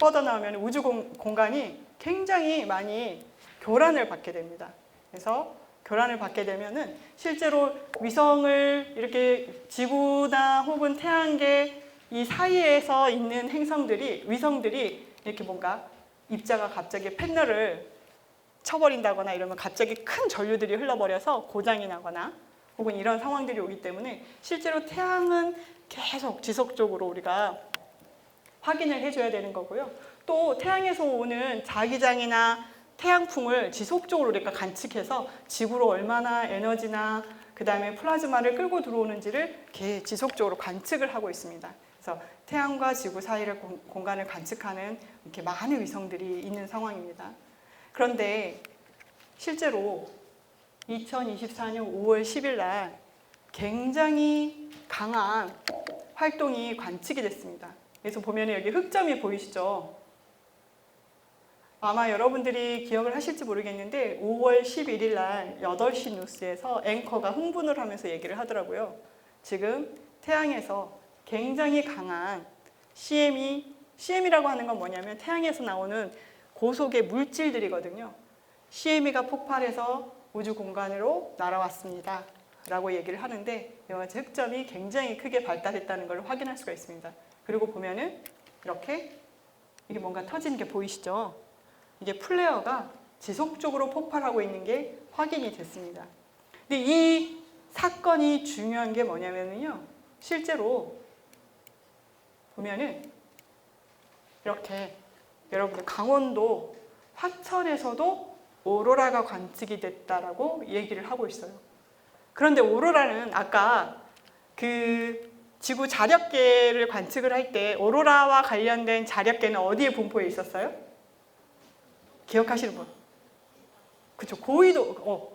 뻗어 나오면 우주 공간이 굉장히 많이 교란을 받게 됩니다. 그래서 교란을 받게 되면은 실제로 위성을 이렇게 지구나 혹은 태양계 이 사이에서 있는 위성들이 이렇게 뭔가 입자가 갑자기 패널을 쳐버린다거나 이러면 갑자기 큰 전류들이 흘러버려서 고장이 나거나 혹은 이런 상황들이 오기 때문에 실제로 태양은 계속 지속적으로 우리가 확인을 해줘야 되는 거고요. 또 태양에서 오는 자기장이나 태양풍을 지속적으로 우리가 관측해서 지구로 얼마나 에너지나 그 다음에 플라즈마를 끌고 들어오는지를 이렇게 지속적으로 관측을 하고 있습니다. 그래서 태양과 지구 사이를 공간을 관측하는 이렇게 많은 위성들이 있는 상황입니다. 그런데 실제로 2024년 5월 10일 날 굉장히 강한 활동이 관측이 됐습니다. 그래서 보면 여기 흑점이 보이시죠? 아마 여러분들이 기억을 하실지 모르겠는데 5월 11일 날 8시 뉴스에서 앵커가 흥분을 하면서 얘기를 하더라고요. 지금 태양에서 굉장히 강한 CME라고 하는 건 뭐냐면 태양에서 나오는 고속의 물질들이거든요. CME가 폭발해서 우주 공간으로 날아왔습니다. 라고 얘기를 하는데 여기 흑점이 굉장히 크게 발달했다는 걸 확인할 수가 있습니다. 그리고 보면은 이렇게 이게 뭔가 터지는 게 보이시죠? 이게 플레어가 지속적으로 폭발하고 있는 게 확인이 됐습니다. 근데 이 사건이 중요한 게 뭐냐면요. 실제로 보면은 이렇게 여러분들 강원도 화천에서도 오로라가 관측이 됐다라고 얘기를 하고 있어요. 그런데 오로라는 아까 그 지구 자력계를 관측을 할 때 오로라와 관련된 자력계는 어디에 분포해 있었어요? 기억하시는 분? 그죠? 고위도,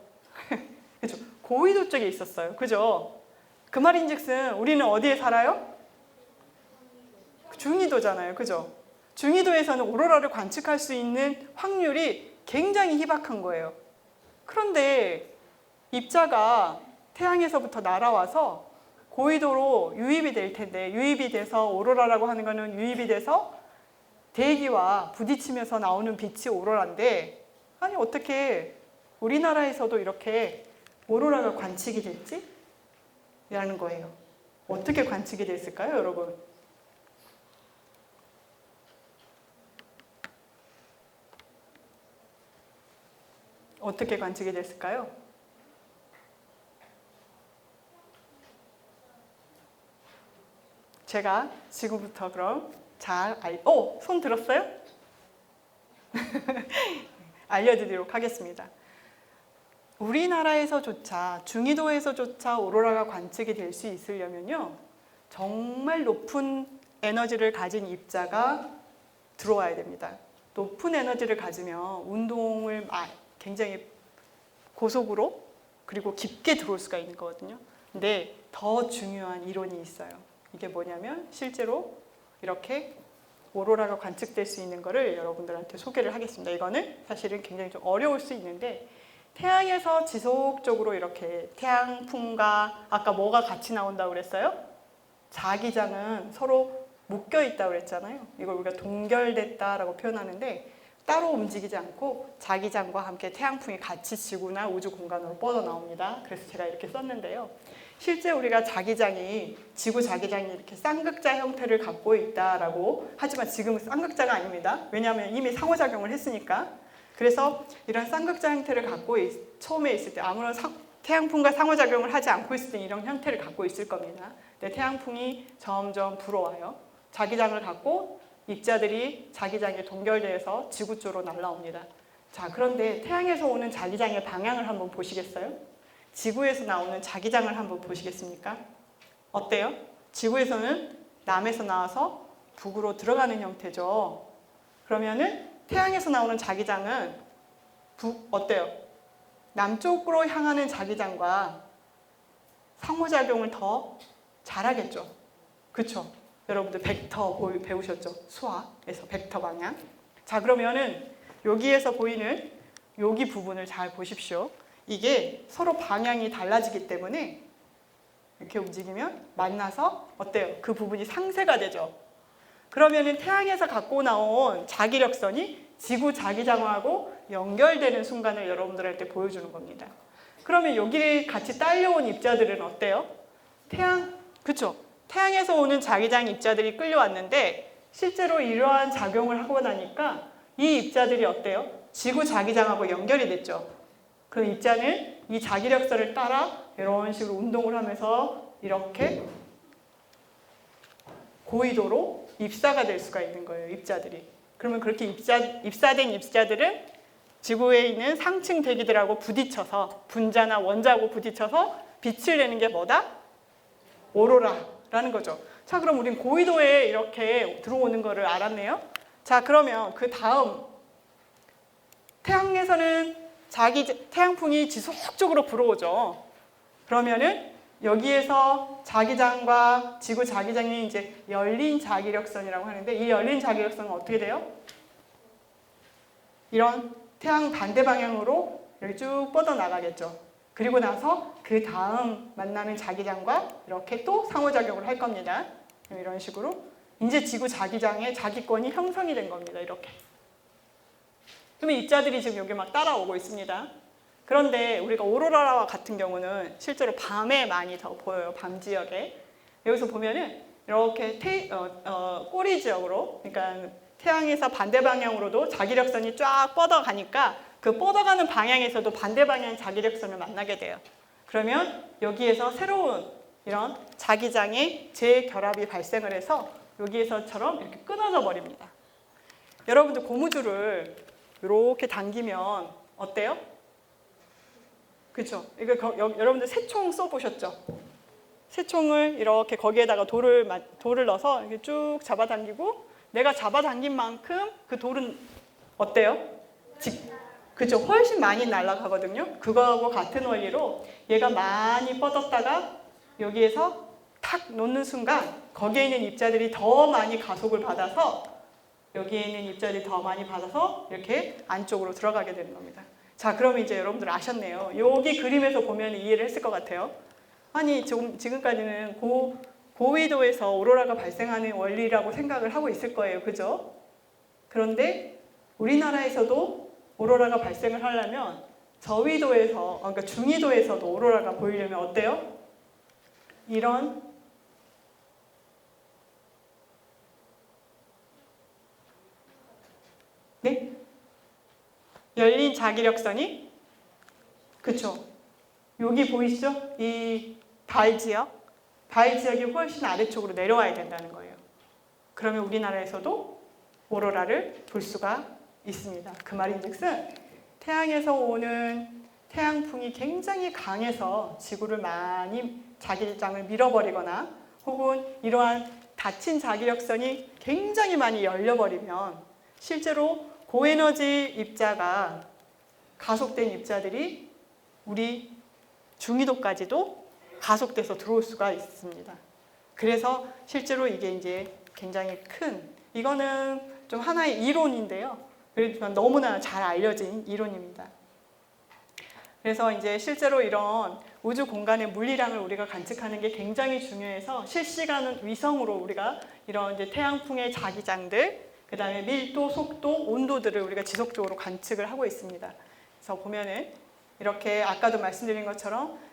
그죠? 고위도 쪽에 있었어요. 그죠? 그 말인즉슨 우리는 어디에 살아요? 중위도잖아요. 그죠? 중위도에서는 오로라를 관측할 수 있는 확률이 굉장히 희박한 거예요. 그런데 입자가 태양에서부터 날아와서 고위도로 유입이 될 텐데 유입이 돼서 오로라라고 하는 거는 유입이 돼서 대기와 부딪히면서 나오는 빛이 오로라인데 아니 어떻게 우리나라에서도 이렇게 오로라가 관측이 됐지? 라는 거예요. 어떻게 관측이 됐을까요, 여러분? 어떻게 관측이 됐을까요? 제가 지금부터 그럼 손 들었어요? 알려드리도록 하겠습니다. 우리나라에서조차 중위도에서조차 오로라가 관측이 될 수 있으려면요. 정말 높은 에너지를 가진 입자가 들어와야 됩니다. 높은 에너지를 가지면 운동을 굉장히 고속으로 그리고 깊게 들어올 수가 있는 거거든요. 근데 더 중요한 이론이 있어요. 이게 뭐냐면 실제로 이렇게 오로라가 관측될 수 있는 거를 여러분들한테 소개를 하겠습니다. 이거는 사실은 굉장히 좀 어려울 수 있는데 태양에서 지속적으로 이렇게 태양풍과 아까 뭐가 같이 나온다고 그랬어요? 자기장은 서로 묶여 있다고 그랬잖아요. 이걸 우리가 동결됐다라고 표현하는데 따로 움직이지 않고 자기장과 함께 태양풍이 같이 지구나 우주 공간으로 뻗어나옵니다. 그래서 제가 이렇게 썼는데요. 실제 우리가 지구 자기장이 이렇게 쌍극자 형태를 갖고 있다라고 하지만 지금은 쌍극자가 아닙니다. 왜냐하면 이미 상호작용을 했으니까. 그래서 이런 쌍극자 형태를 갖고 처음에 있을 때 아무런 태양풍과 상호작용을 하지 않고 있을 때 이런 형태를 갖고 있을 겁니다. 근데 태양풍이 점점 불어와요. 자기장을 갖고 입자들이 자기장에 동결돼서 지구 쪽으로 날아옵니다. 자, 그런데 태양에서 오는 자기장의 방향을 한번 보시겠어요? 지구에서 나오는 자기장을 한번 보시겠습니까? 어때요? 지구에서는 남에서 나와서 북으로 들어가는 형태죠. 그러면은 태양에서 나오는 자기장은 어때요? 남쪽으로 향하는 자기장과 상호작용을 더 잘하겠죠. 그렇죠? 여러분들 벡터 배우셨죠? 수학에서 벡터 방향. 자, 그러면은 여기에서 보이는 여기 부분을 잘 보십시오. 이게 서로 방향이 달라지기 때문에 이렇게 움직이면 만나서 어때요? 그 부분이 상쇄가 되죠. 그러면은 태양에서 갖고 나온 자기력선이 지구 자기장하고 연결되는 순간을 여러분들한테 보여주는 겁니다. 그러면 여기 같이 딸려온 입자들은 어때요? 그쵸? 태양에서 오는 자기장 입자들이 끌려왔는데 실제로 이러한 작용을 하고 나니까 이 입자들이 어때요? 지구 자기장하고 연결이 됐죠. 그 입자는 이 자기력선을 따라 이런 식으로 운동을 하면서 이렇게 고위도로 입사가 될 수가 있는 거예요, 입자들이. 그러면 그렇게 입사된 입자들은 지구에 있는 상층 대기들하고 부딪혀서 분자나 원자하고 부딪혀서 빛을 내는 게 뭐다? 오로라라는 거죠. 자, 그럼 우린 고위도에 이렇게 들어오는 거를 알았네요. 자, 그러면 그 다음 태양에서는 태양풍이 지속적으로 불어오죠. 그러면은 여기에서 자기장과 지구 자기장이 이제 열린 자기력선이라고 하는데 이 열린 자기력선은 어떻게 돼요? 이런 태양 반대 방향으로 이렇게 쭉 뻗어나가겠죠. 그리고 나서 그 다음 만나는 자기장과 이렇게 또 상호작용을 할 겁니다. 이런 식으로 이제 지구 자기장의 자기권이 형성이 된 겁니다. 이렇게. 그러면 입자들이 지금 여기 막 따라오고 있습니다. 그런데 우리가 오로라와 같은 경우는 실제로 밤에 많이 더 보여요. 밤 지역에. 여기서 보면은 이렇게 꼬리 지역으로, 그러니까 태양에서 반대 방향으로도 자기력선이 쫙 뻗어가니까 그 뻗어가는 방향에서도 반대 방향 자기력선을 만나게 돼요. 그러면 여기에서 새로운 이런 자기장의 재결합이 발생을 해서 여기에서처럼 이렇게 끊어져 버립니다. 여러분들 고무줄을 이렇게 당기면 어때요? 그렇죠? 이거 여러분들 새총 써보셨죠? 새총을 이렇게 거기에다가 돌을 넣어서 이렇게 쭉 잡아당기고 내가 잡아당긴 만큼 그 돌은 어때요? 그죠? 훨씬 많이 날아가거든요. 그거하고 같은 원리로 얘가 많이 뻗었다가 여기에서 탁 놓는 순간 거기에 있는 입자들이 더 많이 가속을 받아서 여기에 있는 입자들이 더 많이 받아서 이렇게 안쪽으로 들어가게 되는 겁니다. 자, 그럼 이제 여러분들 아셨네요. 여기 그림에서 보면 이해를 했을 것 같아요. 아니, 지금까지는 고위도에서 오로라가 발생하는 원리라고 생각을 하고 있을 거예요. 그죠? 그런데 우리나라에서도 오로라가 발생을 하려면 저위도에서, 그러니까 중위도에서도 오로라가 보이려면 어때요? 이런 네? 열린 자기력선이 그쵸? 여기 보이시죠? 이 달 지역이 훨씬 아래쪽으로 내려와야 된다는 거예요. 그러면 우리나라에서도 오로라를 볼 수가 있습니다. 그 말인즉슨 태양에서 오는 태양풍이 굉장히 강해서 지구를 많이 자기장을 밀어버리거나 혹은 이러한 닫힌 자기력선이 굉장히 많이 열려버리면 실제로 고에너지 입자가 가속된 입자들이 우리 중위도까지도 가속돼서 들어올 수가 있습니다. 그래서 실제로 이게 이제 굉장히 이거는 좀 하나의 이론인데요. 그렇지만 너무나 잘 알려진 이론입니다. 그래서 이제 실제로 이런 우주 공간의 물리량을 우리가 관측하는 게 굉장히 중요해서 실시간 위성으로 우리가 이런 이제 태양풍의 자기장들, 그 다음에 밀도, 속도, 온도들을 우리가 지속적으로 관측을 하고 있습니다. 그래서 보면은 이렇게 아까도 말씀드린 것처럼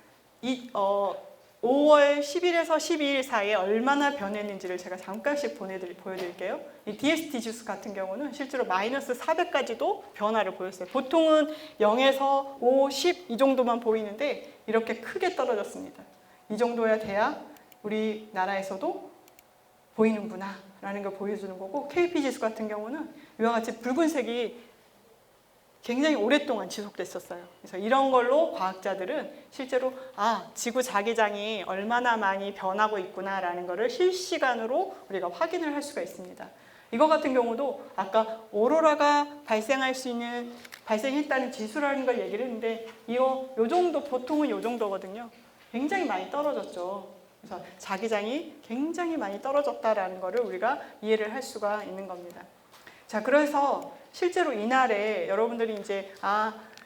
5월 10일에서 12일 사이에 얼마나 변했는지를 제가 잠깐씩 보여드릴게요. 이 DST 지수 같은 경우는 실제로 마이너스 400까지도 변화를 보였어요. 보통은 0에서 5, 10 이 정도만 보이는데 이렇게 크게 떨어졌습니다. 이 정도야 돼야 우리나라에서도 보이는구나 라는 걸 보여주는 거고, KP 지수 같은 경우는 이와 같이 붉은색이 굉장히 오랫동안 지속됐었어요. 그래서 이런 걸로 과학자들은 실제로 지구 자기장이 얼마나 많이 변하고 있구나라는 것을 실시간으로 우리가 확인을 할 수가 있습니다. 이거 같은 경우도 아까 오로라가 발생했다는 지수라는 걸 얘기를 했는데 요 정도, 보통은 요 정도거든요. 굉장히 많이 떨어졌죠. 그래서 자기장이 굉장히 많이 떨어졌다라는 것을 우리가 이해를 할 수가 있는 겁니다. 자, 그래서 실제로 이날에 여러분들이 이제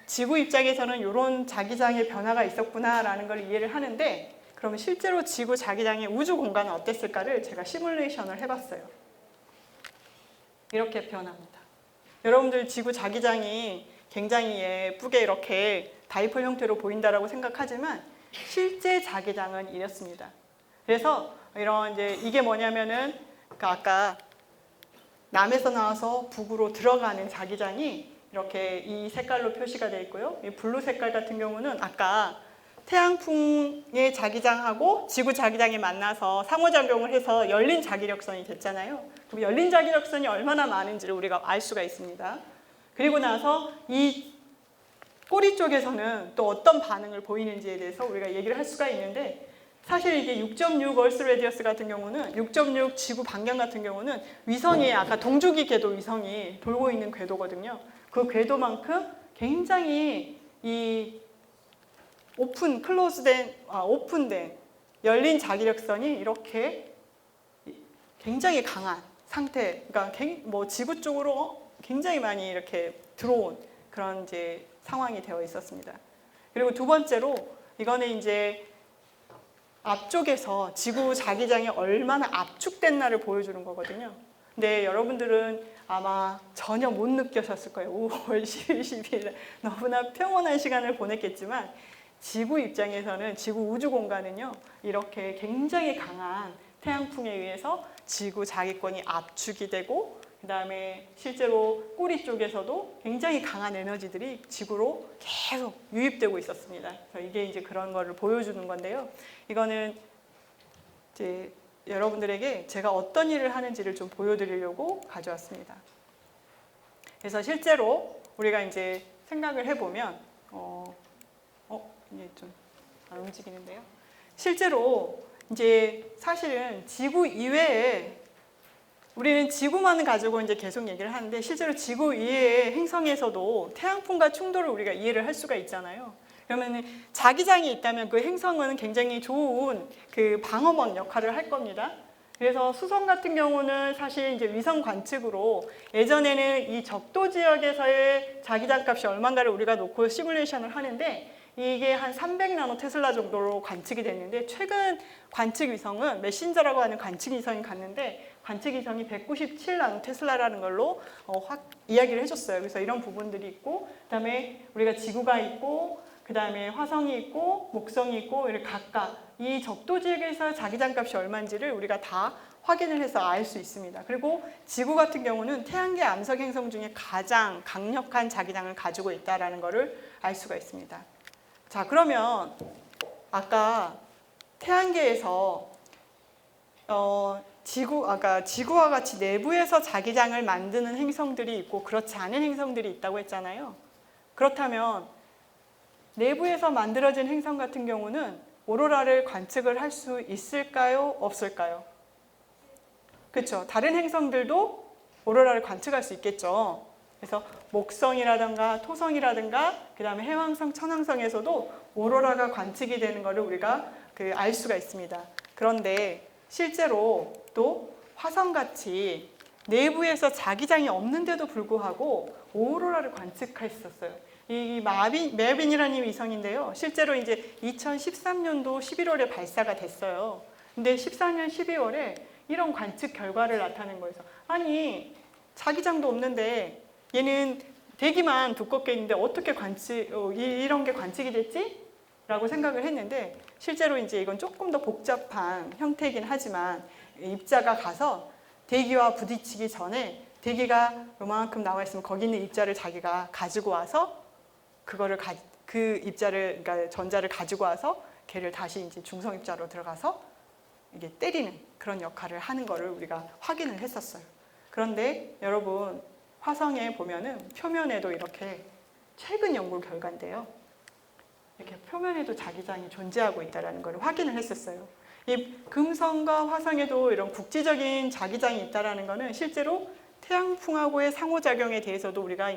지구 입장에서는 이런 자기장의 변화가 있었구나라는 걸 이해를 하는데, 그러면 실제로 지구 자기장의 우주 공간은 어땠을까를 제가 시뮬레이션을 해봤어요. 이렇게 변합니다. 여러분들 지구 자기장이 굉장히 예쁘게 이렇게 다이폴 형태로 보인다라고 생각하지만 실제 자기장은 이렇습니다. 그래서 이런 이게 뭐냐면은 아까 남에서 나와서 북으로 들어가는 자기장이 이렇게 이 색깔로 표시가 되어 있고요. 이 블루 색깔 같은 경우는 아까 태양풍의 자기장하고 지구 자기장이 만나서 상호작용을 해서 열린 자기력선이 됐잖아요. 그럼 열린 자기력선이 얼마나 많은지를 우리가 알 수가 있습니다. 그리고 나서 이 꼬리 쪽에서는 또 어떤 반응을 보이는지에 대해서 우리가 얘기를 할 수가 있는데, 사실 이게 6.6 얼스 레디어스 같은 경우는 6.6 지구 반경 같은 경우는 위성이 아까 동주기 궤도 위성이 돌고 있는 궤도거든요. 그 궤도만큼 굉장히 이 오픈된 열린 자기력선이 이렇게 굉장히 강한 상태, 그러니까 지구 쪽으로 굉장히 많이 이렇게 들어온 그런 상황이 되어 있었습니다. 그리고 두 번째로 이거는 앞쪽에서 지구 자기장이 얼마나 압축됐나를 보여주는 거거든요. 근데 여러분들은 아마 전혀 못 느끼셨을 거예요. 5월 10일, 12일 너무나 평온한 시간을 보냈겠지만 지구 입장에서는 지구 우주 공간은요, 이렇게 굉장히 강한 태양풍에 의해서 지구 자기권이 압축이 되고, 그 다음에 실제로 꼬리 쪽에서도 굉장히 강한 에너지들이 지구로 계속 유입되고 있었습니다. 그래서 이게 그런 거를 보여주는 건데요. 이거는 여러분들에게 제가 어떤 일을 하는지를 좀 보여드리려고 가져왔습니다. 그래서 실제로 우리가 생각을 해보면, 이게 좀 안 움직이는데요. 실제로 사실은 지구 이외에 우리는 지구만을 가지고 계속 얘기를 하는데, 실제로 지구 이외의 행성에서도 태양풍과 충돌을 우리가 이해를 할 수가 있잖아요. 그러면 자기장이 있다면 그 행성은 굉장히 좋은 그 방어막 역할을 할 겁니다. 그래서 수성 같은 경우는 사실 위성 관측으로 예전에는 이 적도 지역에서의 자기장 값이 얼마인가를 우리가 놓고 시뮬레이션을 하는데, 이게 한 300나노 테슬라 정도로 관측이 됐는데, 최근 관측 위성은 메신저라고 하는 관측 위성이 갔는데 관측 위성이 197나노 테슬라라는 걸로 이야기를 해줬어요. 그래서 이런 부분들이 있고, 그다음에 우리가 지구가 있고, 그다음에 화성이 있고, 목성이 있고, 이렇게 각각 이 적도 지역에서 자기장 값이 얼마인지를 우리가 다 확인을 해서 알 수 있습니다. 그리고 지구 같은 경우는 태양계 암석 행성 중에 가장 강력한 자기장을 가지고 있다는 것을 알 수가 있습니다. 자, 그러면 아까 태양계에서 지구와 같이 내부에서 자기장을 만드는 행성들이 있고 그렇지 않은 행성들이 있다고 했잖아요. 그렇다면 내부에서 만들어진 행성 같은 경우는 오로라를 관측을 할 수 있을까요? 없을까요? 그렇죠. 다른 행성들도 오로라를 관측할 수 있겠죠. 그래서 목성이라든가 토성이라든가 그 다음에 해왕성, 천왕성에서도 오로라가 관측이 되는 것을 우리가 알 수가 있습니다. 그런데 실제로 또 화성같이 내부에서 자기장이 없는데도 불구하고 오로라를 관측했었어요. 이 메빈이라는 위성인데요. 실제로 2013년도 11월에 발사가 됐어요. 근데 14년 12월에 이런 관측 결과를 나타낸 거예요. 아니, 자기장도 없는데 얘는 대기만 두껍게 있는데 어떻게 이런 게 관측이 됐지? 라고 생각을 했는데, 실제로 이건 조금 더 복잡한 형태이긴 하지만 입자가 가서 대기와 부딪히기 전에 대기가 요만큼 나와 있으면 거기 있는 입자를 자기가 가지고 와서 그 입자를, 그러니까 전자를 가지고 와서 걔를 다시 중성 입자로 들어가서 이게 때리는 그런 역할을 하는 거를 우리가 확인을 했었어요. 그런데 여러분, 화성에 보면은 표면에도 이렇게 최근 연구 결과인데요. 이렇게 표면에도 자기장이 존재하고 있다는 걸 확인을 했었어요. 이 금성과 화성에도 이런 국지적인 자기장이 있다는 것은 실제로 태양풍하고의 상호작용에 대해서도 우리가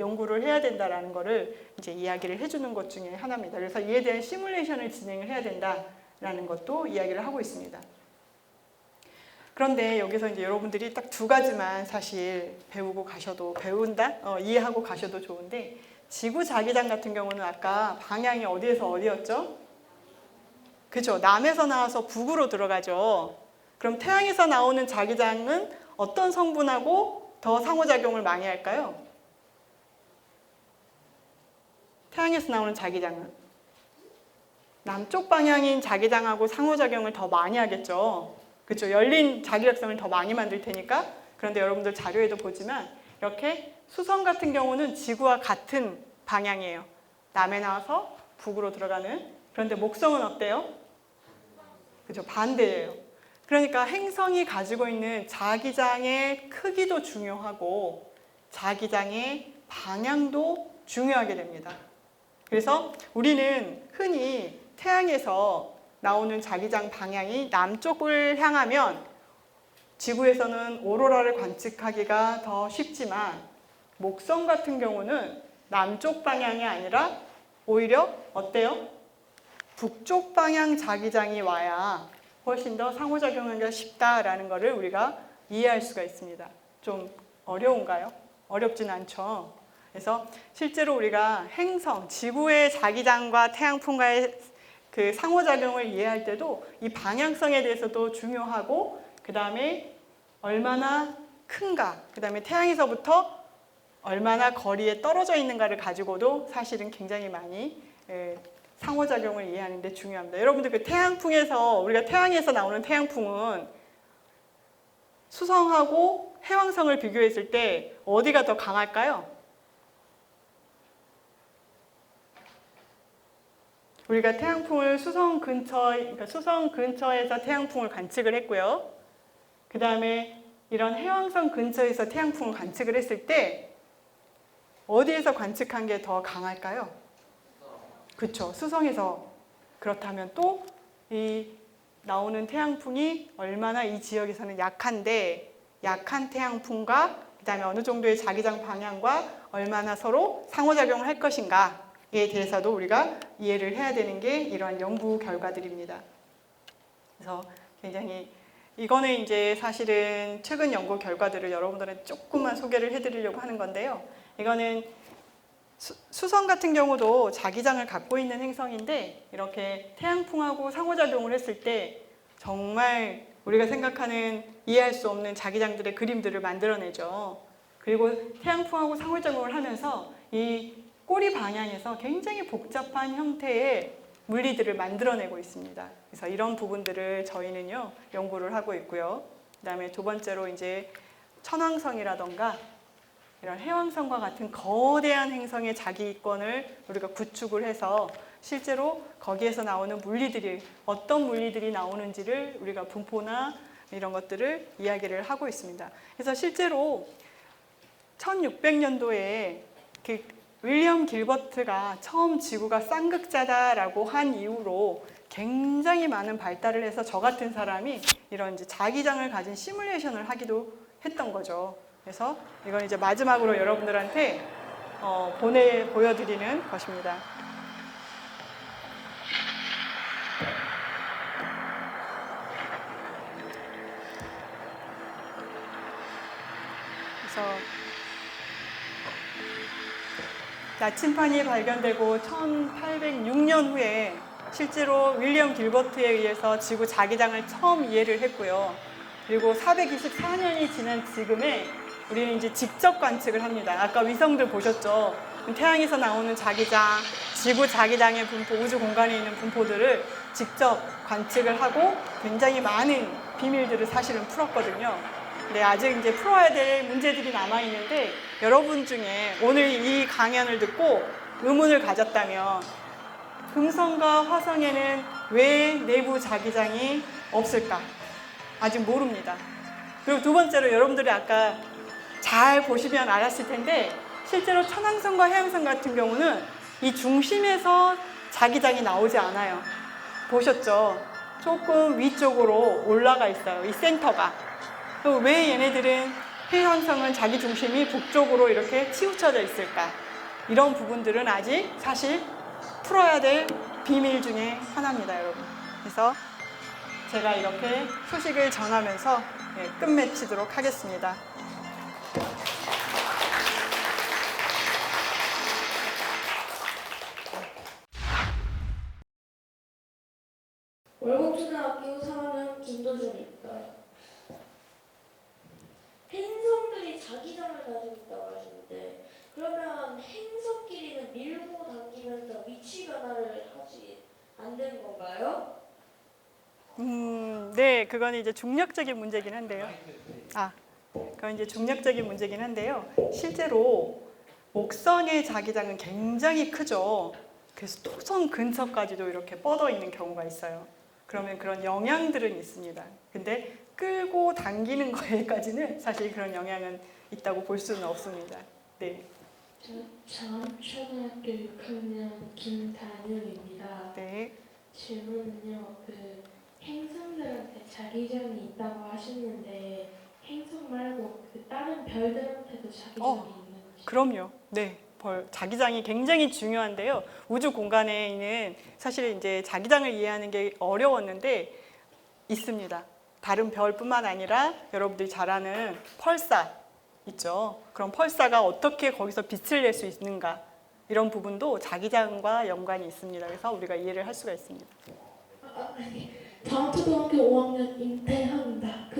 연구를 해야 된다는 것을 이야기를 해주는 것 중에 하나입니다. 그래서 이에 대한 시뮬레이션을 진행을 해야 된다라는 것도 이야기를 하고 있습니다. 그런데 여기서 여러분들이 딱 두 가지만 사실 이해하고 가셔도 좋은데, 지구 자기장 같은 경우는 아까 방향이 어디에서 어디였죠? 그죠? 남에서 나와서 북으로 들어가죠. 그럼 태양에서 나오는 자기장은 어떤 성분하고 더 상호작용을 많이 할까요? 태양에서 나오는 자기장은 남쪽 방향인 자기장하고 상호작용을 더 많이 하겠죠. 그렇죠. 열린 자기력성을 더 많이 만들 테니까. 그런데 여러분들 자료에도 보지만 이렇게 수성 같은 경우는 지구와 같은 방향이에요. 남에 나와서 북으로 들어가는. 그런데 목성은 어때요? 그죠? 반대예요. 그러니까 행성이 가지고 있는 자기장의 크기도 중요하고 자기장의 방향도 중요하게 됩니다. 그래서 우리는 흔히 태양에서 나오는 자기장 방향이 남쪽을 향하면 지구에서는 오로라를 관측하기가 더 쉽지만 목성 같은 경우는 남쪽 방향이 아니라 오히려 어때요? 북쪽 방향 자기장이 와야 훨씬 더 상호작용하기가 쉽다라는 것을 우리가 이해할 수가 있습니다. 좀 어려운가요? 어렵진 않죠. 그래서 실제로 우리가 행성, 지구의 자기장과 태양풍과의 그 상호작용을 이해할 때도 이 방향성에 대해서도 중요하고 그 다음에 얼마나 큰가, 그 다음에 태양에서부터 얼마나 거리에 떨어져 있는가를 가지고도 사실은 굉장히 많이 상호작용을 이해하는 데 중요합니다. 여러분들 그 태양풍에서 우리가 태양에서 나오는 태양풍은 수성하고 해왕성을 비교했을 때 어디가 더 강할까요? 우리가 태양풍을 수성 근처에서 태양풍을 관측을 했고요. 그 다음에 이런 해왕성 근처에서 태양풍을 관측을 했을 때 어디에서 관측한 게 더 강할까요? 그렇죠. 수성에서. 그렇다면 또 이 나오는 태양풍이 얼마나 이 지역에서는 약한데 약한 태양풍과 그 다음에 어느 정도의 자기장 방향과 얼마나 서로 상호작용을 할 것인가에 대해서도 우리가 이해를 해야 되는 게 이러한 연구 결과들입니다. 그래서 굉장히 이거는 이제 사실은 최근 연구 결과들을 여러분들한테 조금만 소개를 해드리려고 하는 건데요. 이거는 수성 같은 경우도 자기장을 갖고 있는 행성인데 이렇게 태양풍하고 상호작용을 했을 때 정말 우리가 생각하는 이해할 수 없는 자기장들의 그림들을 만들어내죠. 그리고 태양풍하고 상호작용을 하면서 이 꼬리 방향에서 굉장히 복잡한 형태의 물리들을 만들어내고 있습니다. 그래서 이런 부분들을 저희는요 연구를 하고 있고요. 그다음에 두 번째로 이제 천왕성이라던가 이런 해왕성과 같은 거대한 행성의 자기권을 우리가 구축을 해서 실제로 거기에서 나오는 물리들이 어떤 물리들이 나오는지를 우리가 분포나 이런 것들을 이야기를 하고 있습니다. 그래서 실제로 1600년도에 그 윌리엄 길버트가 처음 지구가 쌍극자다라고 한 이후로 굉장히 많은 발달을 해서 저 같은 사람이 이런 이제 자기장을 가진 시뮬레이션을 하기도 했던 거죠. 그래서 이건 이제 마지막으로 여러분들한테 보여드리는 것입니다. 그래서 나침판이 발견되고 1806년 후에 실제로 윌리엄 길버트에 의해서 지구 자기장을 처음 이해를 했고요. 그리고 424년이 지난 지금에 우리는 이제 직접 관측을 합니다. 아까 위성들 보셨죠? 태양에서 나오는 자기장, 지구 자기장의 분포, 우주 공간에 있는 분포들을 직접 관측을 하고 굉장히 많은 비밀들을 사실은 풀었거든요. 근데 아직 이제 풀어야 될 문제들이 남아있는데 여러분 중에 오늘 이 강연을 듣고 의문을 가졌다면 금성과 화성에는 왜 내부 자기장이 없을까? 아직 모릅니다. 그리고 두 번째로 여러분들이 아까 잘 보시면 알았을 텐데 실제로 천왕성과 해왕성 같은 경우는 이 중심에서 자기장이 나오지 않아요. 보셨죠? 조금 위쪽으로 올라가 있어요. 이 센터가. 또 왜 얘네들은 해왕성은 자기 중심이 북쪽으로 이렇게 치우쳐져 있을까? 이런 부분들은 아직 사실 풀어야 될 비밀 중에 하나입니다, 여러분. 그래서 제가 이렇게 소식을 전하면서 끝맺히도록 하겠습니다. 월곡초등학교 3학년 김도준입니다. 행성들이 자기장을 가지고 있다고 하시는데 그러면 행성끼리는 밀고 당기면서 위치 변화를 하지 안 되는 건가요? 네, 그건 이제 중력적인 문제긴 한데요. 그건 이제 중력적인 문제긴 한데요. 실제로 목성의 자기장은 굉장히 크죠. 그래서 토성 근처까지도 이렇게 뻗어 있는 경우가 있어요. 그러면 그런 영향들은 있습니다. 근데 끌고 당기는 거에까지는 사실 그런 영향은 있다고 볼 수는 없습니다. 네. 저초등학교 6학년 김다윤입니다. 네. 질문은요, 행성들한테 자기장이 있다고 하셨는데 행성 말고 다른 별들한테도 자기장이 있는지? 그럼요. 네. 자기장이 굉장히 중요한데요. 우주 공간에 있는 사실 이제 자기장을 이해하는 게 어려웠는데 있습니다. 다른 별뿐만 아니라 여러분들이 잘 아는 펄사 있죠. 그럼 펄사가 어떻게 거기서 빛을 낼 수 있는가 이런 부분도 자기장과 연관이 있습니다. 그래서 우리가 이해를 할 수가 있습니다. 다음 초등학교 5학년 임태형입니다.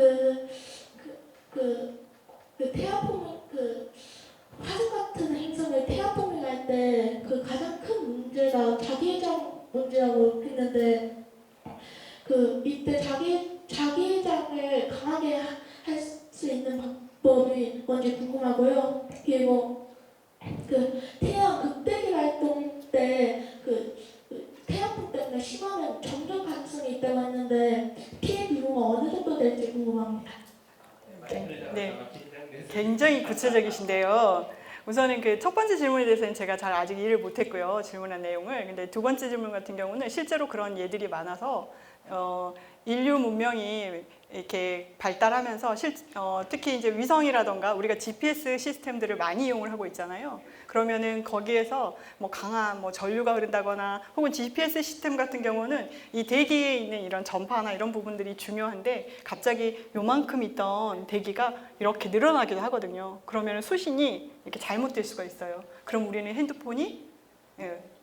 태아포밍 화성 같은 행성을 태아포밍할 때 가장 큰 문제가 자기장 문제라고 했는데 이때 자기장을 강하게 할 수 있는 방법이 뭔지 궁금하고요. 그리고 태양 극대기 활동 때 태양풍 때문에 심하면 전쟁 가능성이 있다고 했는데 피해 규모가 어느 정도 될지 궁금합니다. 네. 굉장히 구체적이신데요. 우선은 그 첫 번째 질문에 대해서는 제가 잘 아직 이해를 못했고요. 질문한 내용을. 근데 두 번째 질문 같은 경우는 실제로 그런 예들이 많아서 인류 문명이 이렇게 발달하면서 특히 이제 위성이라던가 우리가 GPS 시스템들을 많이 이용을 하고 있잖아요. 그러면은 거기에서 뭐 강한 전류가 흐른다거나 혹은 GPS 시스템 같은 경우는 이 대기에 있는 이런 전파나 이런 부분들이 중요한데 갑자기 요만큼 있던 대기가 이렇게 늘어나기도 하거든요. 그러면 수신이 이렇게 잘못될 수가 있어요. 그럼 우리는 핸드폰이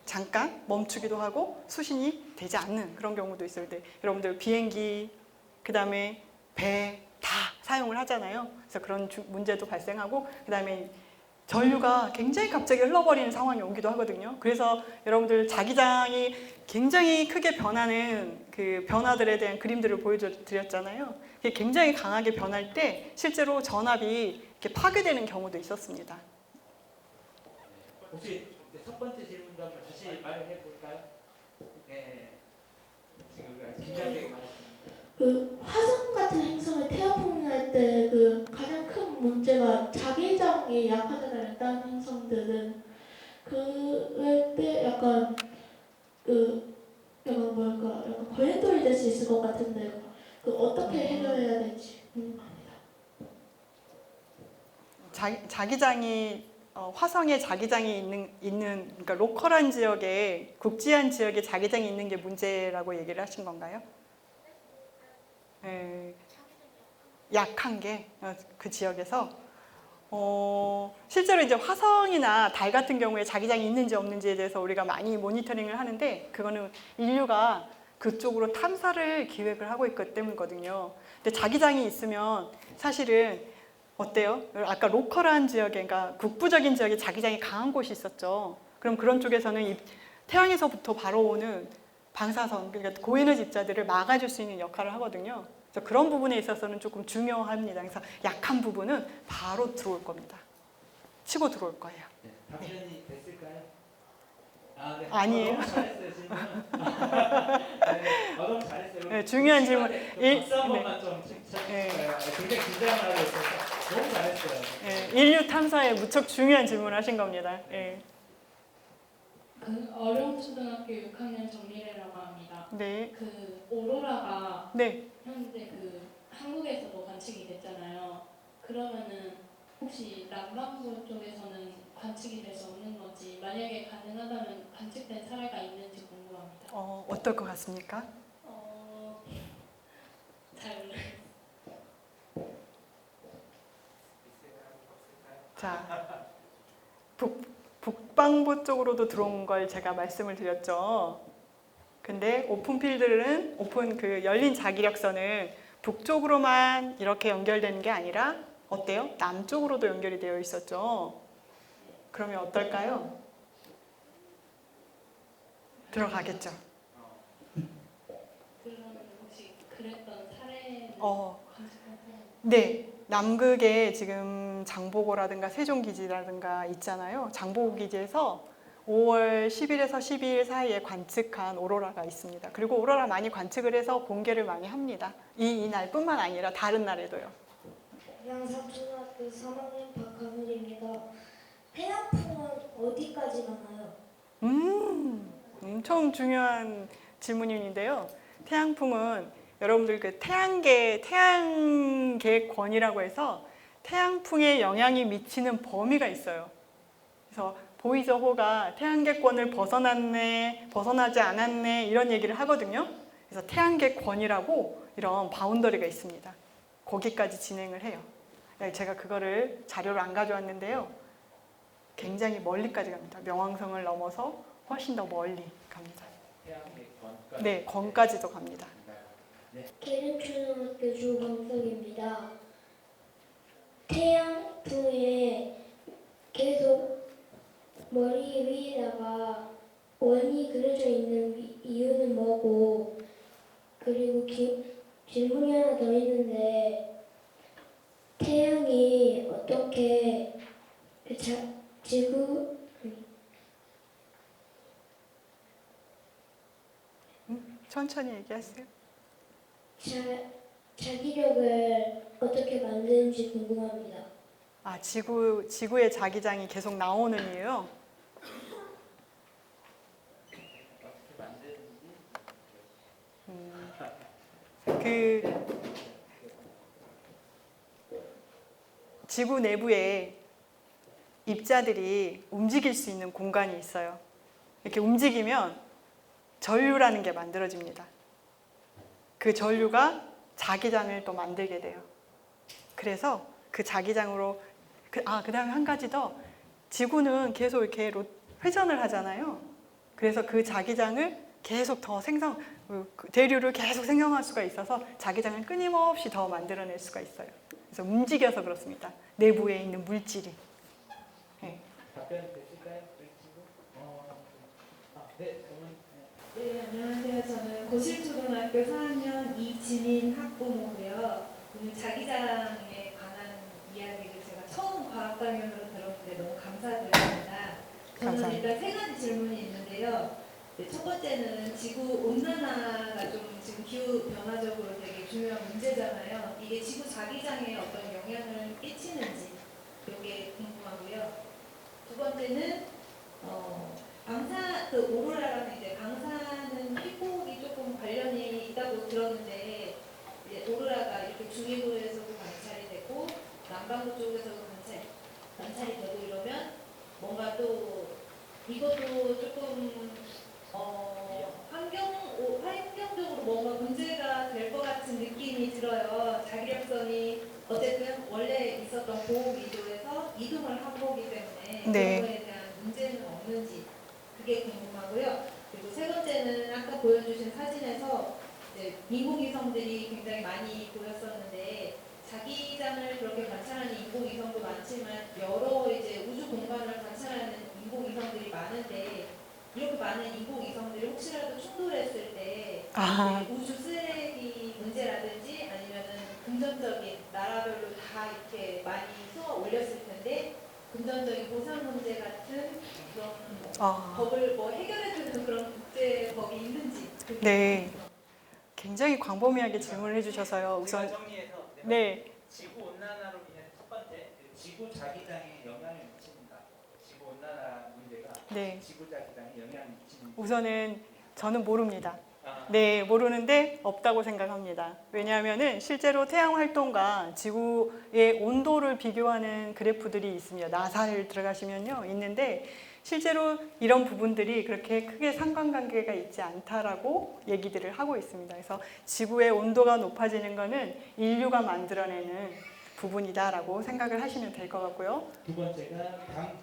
잠깐 멈추기도 하고 수신이 되지 않는 그런 경우도 있을 때 여러분들 비행기 그다음에 배 다 사용을 하잖아요. 그래서 그런 문제도 발생하고 그다음에 전류가 굉장히 갑자기 흘러버리는 상황이 오기도 하거든요. 그래서 여러분들 자기장이 굉장히 크게 변하는 그 변화들에 대한 그림들을 보여드렸잖아요. 그게 굉장히 강하게 변할 때 실제로 전압이 이렇게 파괴되는 경우도 있었습니다. 혹시 첫 번째 질문도 한번 다시 말해 볼까요? 네. 지금 긴장되게 말했습니다. 화성 같은 행성을 태아포밍할 때 가장 큰 문제가 자기장이 약하잖아요. 다른 행성들은 그럴 때 약간 약간 걸림돌이 될 수 있을 것 같은데요. 어떻게 해결해야 될지 궁금합니다. 자기장이 화성에 자기장이 있는 그러니까 로컬한 지역에 국지한 지역에 자기장이 있는 게 문제라고 얘기를 하신 건가요? 약한 게 그 지역에서 실제로 이제 화성이나 달 같은 경우에 자기장이 있는지 없는지에 대해서 우리가 많이 모니터링을 하는데 그거는 인류가 그쪽으로 탐사를 기획을 하고 있기 때문이거든요. 근데 자기장이 있으면 사실은 어때요? 아까 로컬한 지역에, 그러니까 국부적인 지역에 자기장이 강한 곳이 있었죠. 그럼 그런 쪽에서는 이 태양에서부터 바로 오는 방사선, 그러니까 고에너지 입자들을 막아줄 수 있는 역할을 하거든요. 그래서 그런 부분에 있어서는 조금 중요합니다. 그래서 약한 부분은 바로 들어올 겁니다. 치고 들어올 거예요. 네. 답변이 됐을까요? 네. 아니에요. 너무 잘했어요 질문. 너무 잘했어요. 네, 중요한 질문. 박수 한 번만 좀 네. 굉장히 긴장을 하고 있어서 너무 잘했어요. 인류 탐사에 무척 중요한 질문을 하신 겁니다. 어려운 초등학교 6학년 정미래라고 합니다. 네. 오로라가 네. 현재 한국에서도 관측이 됐잖아요. 그러면은 혹시 남반구 쪽에서는 관측이 될 수 없는 건지 만약에 가능하다면 관측된 사례가 있는지 궁금합니다. 어떨 것 같습니까? 잘 몰라요. 자, 북방부 쪽으로도 들어온 걸 제가 말씀을 드렸죠. 근데 오픈필드는 열린 자기력선은 북쪽으로만 이렇게 연결되는 게 아니라 어때요? 남쪽으로도 연결이 되어 있었죠. 그러면 어떨까요? 들어가겠죠. 그러면 혹시 그랬던 사례는 어, 관측한 사례? 네. 남극에 지금 장보고라든가 세종기지라든가 있잖아요. 장보고 기지에서 5월 10일에서 12일 사이에 관측한 오로라가 있습니다. 그리고 오로라 많이 관측을 해서 공개를 많이 합니다. 이날뿐만 아니라 다른 날에도요. 양사초등학교 3학년 박하늘입니다. 태양풍은 어디까지 가나요? 엄청 중요한 질문인데요. 태양풍은 여러분들 그 태양계권이라고 해서 태양풍에 영향이 미치는 범위가 있어요. 그래서 보이저호가 태양계권을 벗어났네, 벗어나지 않았네 이런 얘기를 하거든요. 그래서 태양계권이라고 이런 바운더리가 있습니다. 거기까지 진행을 해요. 제가 그거를 자료를 안 가져왔는데요. 굉장히 멀리까지 갑니다. 명왕성을 넘어서 훨씬 더 멀리 갑니다. 태양의 권까지. 네, 권까지도 갑니다. 계룡초등학교 조광석입니다. 태양풍에 계속 머리 위에다가 원이 그려져 있는 이유는 뭐고, 그리고 질문이 하나 더 있는데, 태양이 어떻게 지구 천천히 얘기하세요. 자기력을 어떻게 만드는지 궁금합니다. 아, 지구의 자기장이 계속 나오는 이유요. 어떻게 만드는지. 그 지구 내부에 입자들이 움직일 수 있는 공간이 있어요. 이렇게 움직이면 전류라는 게 만들어집니다. 그 전류가 자기장을 또 만들게 돼요. 그래서 그 자기장으로 그다음에 한 가지 더, 지구는 계속 이렇게 회전을 하잖아요. 그래서 그 자기장을 계속 더 대류를 계속 생성할 수가 있어서 자기장을 끊임없이 더 만들어낼 수가 있어요. 그래서 움직여서 그렇습니다. 내부에 있는 물질이. 네. 답변 됐을까요? 네, 저는 네, 안녕하세요. 저는 고실초등학교 4학년 이진인 학부모고요. 오늘 자기장에 관한 이야기를 제가 처음 과학강연으로 들었는데 너무 감사드립니다. 저는 감사합니다. 일단 세 가지 질문이 있는데요. 네, 첫 번째는 지구 온난화가 좀 지금 기후 변화적으로 되게 중요한 문제잖아요. 이게 지구 자기장에 어떤 영향을 끼치는지 이게 궁금하고요. 두 번째는 오로라라는 이제 방사능 피폭이 조금 관련이 있다고 들었는데, 이제 오로라가 이렇게 중위부에서도 관찰이 되고 남반구 쪽에서도 관찰이 되고 이러면 뭔가 또 이것도 조금 환경적으로 뭔가 문제가 될 것 같은 느낌이 들어요. 자기력선이 어쨌든 원래 있었던 고온 위도에서 이동을 한 거기 때문에 네. 그런 거에 대한 문제는 없는지 그게 궁금하고요. 그리고 세 번째는 아까 보여주신 사진에서 이제 인공위성들이 굉장히 많이 보였었는데, 자기장을 그렇게 관찰하는 인공위성도 많지만 여러 이제 우주 공간을 관찰하는 인공위성들이 많은데, 이렇게 많은 인공위성들이 혹시라도 충돌했을 때 우주 쓰레기 문제라든지 아니면은 금전적인 나라별로 다 이렇게 많이 쏘아 올렸을 텐데, 금전적인 보상 문제 같은 그런 법을 해결해주는 그런 국제법이 있는지. 네. 굉장히 광범위하게 질문을 해주셔서요. 우선 정리해서 네. 지구 온난화로 인해 첫 번째 지구 자기장에 영향을 미칩니다. 지구 온난화 문제가 네. 지구 자기장에 영향을 미치는. 우선은 저는 모릅니다. 네, 모르는데 없다고 생각합니다. 왜냐하면은 실제로 태양 활동과 지구의 온도를 비교하는 그래프들이 있습니다. 나사를 들어가시면요, 있는데 실제로 이런 부분들이 그렇게 크게 상관관계가 있지 않다라고 얘기들을 하고 있습니다. 그래서 지구의 온도가 높아지는 것은 인류가 만들어내는 부분이다라고 생각을 하시면 될 것 같고요. 두 번째가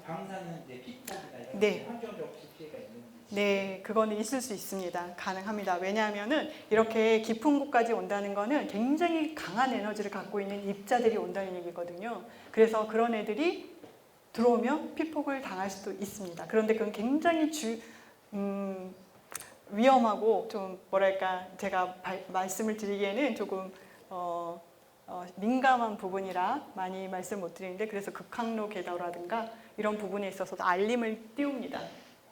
방사능 이제 피폭이나 이런 네. 환경적 피해가 있는지. 네, 그거는 있을 수 있습니다. 가능합니다. 왜냐하면은 이렇게 깊은 곳까지 온다는 거는 굉장히 강한 에너지를 갖고 있는 입자들이 온다는 얘기거든요. 그래서 그런 애들이 들어오면 피폭을 당할 수도 있습니다. 그런데 그건 굉장히 위험하고 좀 뭐랄까 제가 말씀을 드리기에는 조금 민감한 부분이라 많이 말씀 못 드리는데 그래서 극학로 궤도라든가 이런 부분에 있어서도 알림을 띄웁니다.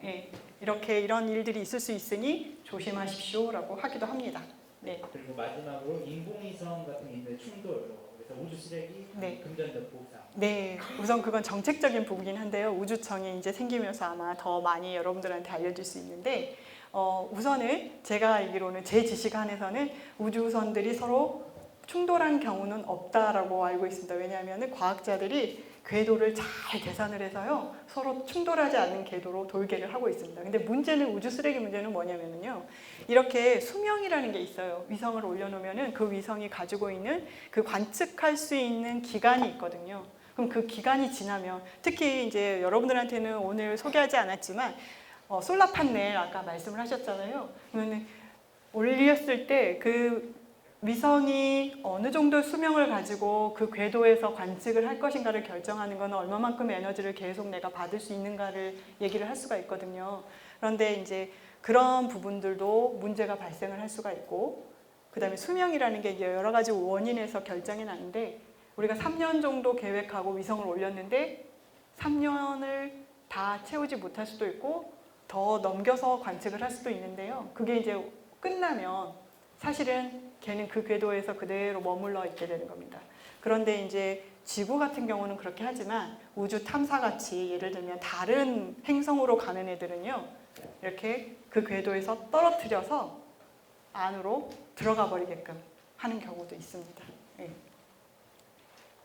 예, 이렇게 이런 일들이 있을 수 있으니 조심하십시오라고 하기도 합니다. 네. 그리고 마지막으로 인공위성 같은 게 있는데 충돌, 그래서 우주 쓰레기, 네. 금전적 보상. 네, 우선 그건 정책적인 부분이긴 한데요. 우주청이 이제 생기면서 아마 더 많이 여러분들한테 알려질 수 있는데 우선은 제가 알기로는 제 지식 안에서는 우주선들이 서로 충돌한 경우는 없다라고 알고 있습니다. 왜냐하면 과학자들이 궤도를 잘 계산을 해서요 서로 충돌하지 않는 궤도로 돌개를 하고 있습니다. 근데 문제는 우주 쓰레기 문제는 뭐냐면요 이렇게 수명이라는 게 있어요. 위성을 올려놓으면은 그 위성이 가지고 있는 그 관측할 수 있는 기간이 있거든요. 그럼 그 기간이 지나면 특히 이제 여러분들한테는 오늘 소개하지 않았지만 솔라 판넬 아까 말씀을 하셨잖아요. 그러면 올렸을 때 그 위성이 어느 정도 수명을 가지고 그 궤도에서 관측을 할 것인가를 결정하는 건 얼마만큼 에너지를 계속 내가 받을 수 있는가를 얘기를 할 수가 있거든요. 그런데 이제 그런 부분들도 문제가 발생을 할 수가 있고 그 다음에 수명이라는 게 여러 가지 원인에서 결정이 나는데 우리가 3년 정도 계획하고 위성을 올렸는데 3년을 다 채우지 못할 수도 있고 더 넘겨서 관측을 할 수도 있는데요. 그게 이제 끝나면 사실은 걔는 그 궤도에서 그대로 머물러 있게 되는 겁니다. 그런데 이제 지구 같은 경우는 그렇게 하지만 우주 탐사같이 예를 들면 다른 행성으로 가는 애들은요. 이렇게 그 궤도에서 떨어뜨려서 안으로 들어가 버리게끔 하는 경우도 있습니다. 네.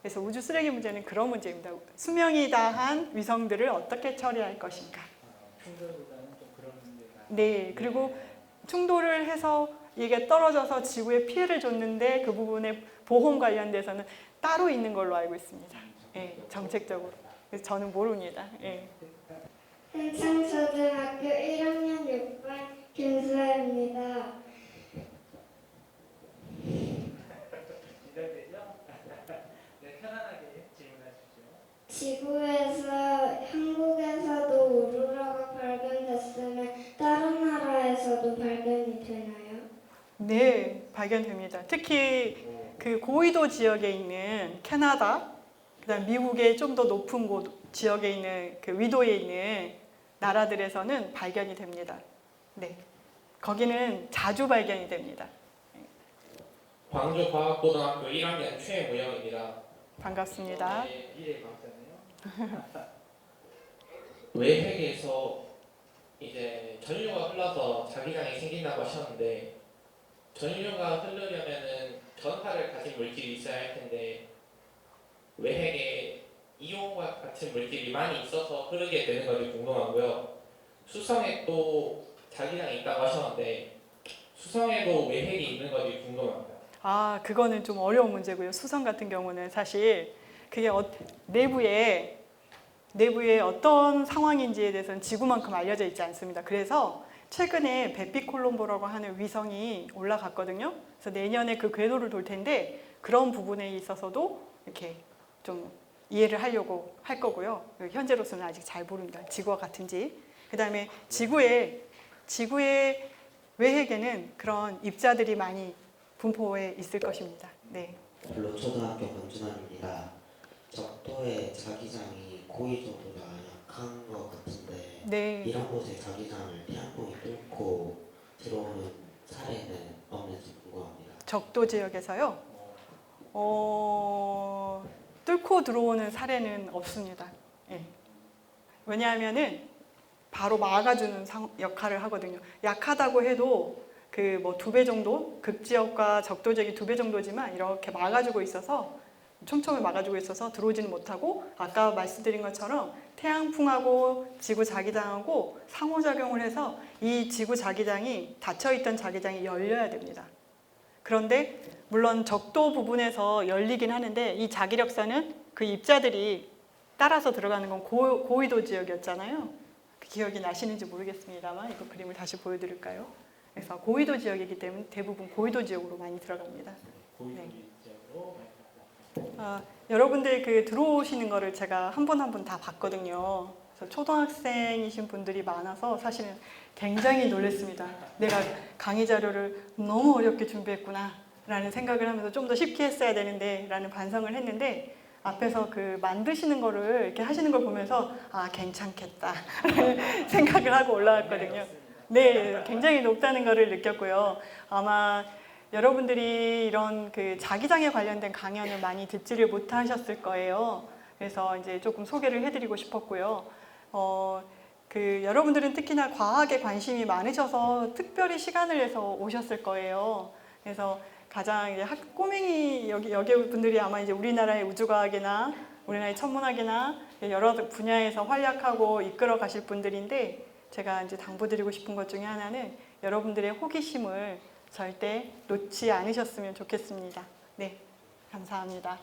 그래서 우주 쓰레기 문제는 그런 문제입니다. 수명이 다한 위성들을 어떻게 처리할 것인가. 충돌보다는 좀 그런 문제가. 네, 그리고 충돌을 해서 이게 떨어져서 지구에 피해를 줬는데 그 부분에 보험 관련돼서는 따로 있는 걸로 알고 있습니다. 예, 정책적으로. 그래서 저는 모릅니다. 예. 한창초등학교 1학년 6반 김수아입니다. 진행되죠? 네, 편안하게 질문하십시오. 지구에서 한국에서도 오로라가 발견됐으면 다른 나라에서도 발견이 되나요? 네, 발견됩니다. 특히 그 고위도 지역에 있는 캐나다, 그다음 미국의 좀 더 높은 지역에 있는 그 위도에 있는 나라들에서는 발견이 됩니다. 네, 거기는 자주 발견이 됩니다. 광주과학고등학교 1학년 최무영입니다. 반갑습니다. 미래 과학자네요. 외핵에서 이제 전류가 흘러서 자기장이 생긴다고 하셨는데 전류가 흐르려면은 전하를 가진 물질이 있어야 할 텐데 외핵에 이온과 같은 물질이 많이 있어서 흐르게 되는 건지 궁금하고요. 수성에 또 자기장이 있다고 하셨는데 수성에도 외핵이 있는 건지 궁금합니다. 아, 그거는 좀 어려운 문제고요. 수성 같은 경우는 사실 그게 내부에 어떤 상황인지에 대해서는 지구만큼 알려져 있지 않습니다. 그래서 최근에 베피콜롬보라고 하는 위성이 올라갔거든요. 그래서 내년에 그 궤도를 돌 텐데 그런 부분에 있어서도 이렇게 좀 이해를 하려고 할 거고요. 현재로서는 아직 잘 모릅니다. 지구와 같은지. 그다음에 지구의 외핵에는 그런 입자들이 많이 분포해 있을 것입니다. 네. 블로초등학교 권준환입니다. 적도의 자기장이 고위도보다 약한 것 같은데 네. 이런 곳에 자기장을 태양풍이 뚫고 들어오는 사례는 없는지 궁금합니다. 적도 지역에서요. 뚫고 들어오는 사례는 없습니다. 예. 왜냐하면은 바로 막아주는 역할을 하거든요. 약하다고 해도 그 뭐 2배 정도 극지역과 적도 지역이 2배 정도지만 이렇게 막아주고 있어서 촘촘히 막아주고 있어서 들어오지는 못하고 아까 말씀드린 것처럼 태양풍하고 지구 자기장하고 상호작용을 해서 이 지구 자기장이 닫혀있던 자기장이 열려야 됩니다. 그런데 물론 적도 부분에서 열리긴 하는데 이 자기력선은 그 입자들이 따라서 들어가는 건 고위도 지역이었잖아요. 그 기억이 나시는지 모르겠습니다만 이거 그림을 다시 보여드릴까요? 그래서 고위도 지역이기 때문에 대부분 고위도 지역으로 많이 들어갑니다. 고위도 네. 지역으로 많이 갔다. 여러분들 그 들어오시는 거를 제가 한 분 한 분 다 봤거든요. 그래서 초등학생이신 분들이 많아서 사실은 굉장히 놀랐습니다. 내가 강의 자료를 너무 어렵게 준비했구나 라는 생각을 하면서 좀 더 쉽게 했어야 되는데 라는 반성을 했는데, 앞에서 그 만드시는 거를 이렇게 하시는 걸 보면서 아, 괜찮겠다 라는 생각을 하고 올라왔거든요. 네, 굉장히 높다는 거를 느꼈고요. 아마 여러분들이 이런 그 자기장에 관련된 강연을 많이 듣지를 못하셨을 거예요. 그래서 이제 조금 소개를 해드리고 싶었고요. 여러분들은 특히나 과학에 관심이 많으셔서 특별히 시간을 내서 오셨을 거예요. 그래서 가장 이제 꼬맹이 여기 분들이 아마 이제 우리나라의 우주과학이나 우리나라의 천문학이나 여러 분야에서 활약하고 이끌어 가실 분들인데, 제가 이제 당부드리고 싶은 것 중에 하나는 여러분들의 호기심을 절대 놓지 않으셨으면 좋겠습니다. 네, 감사합니다.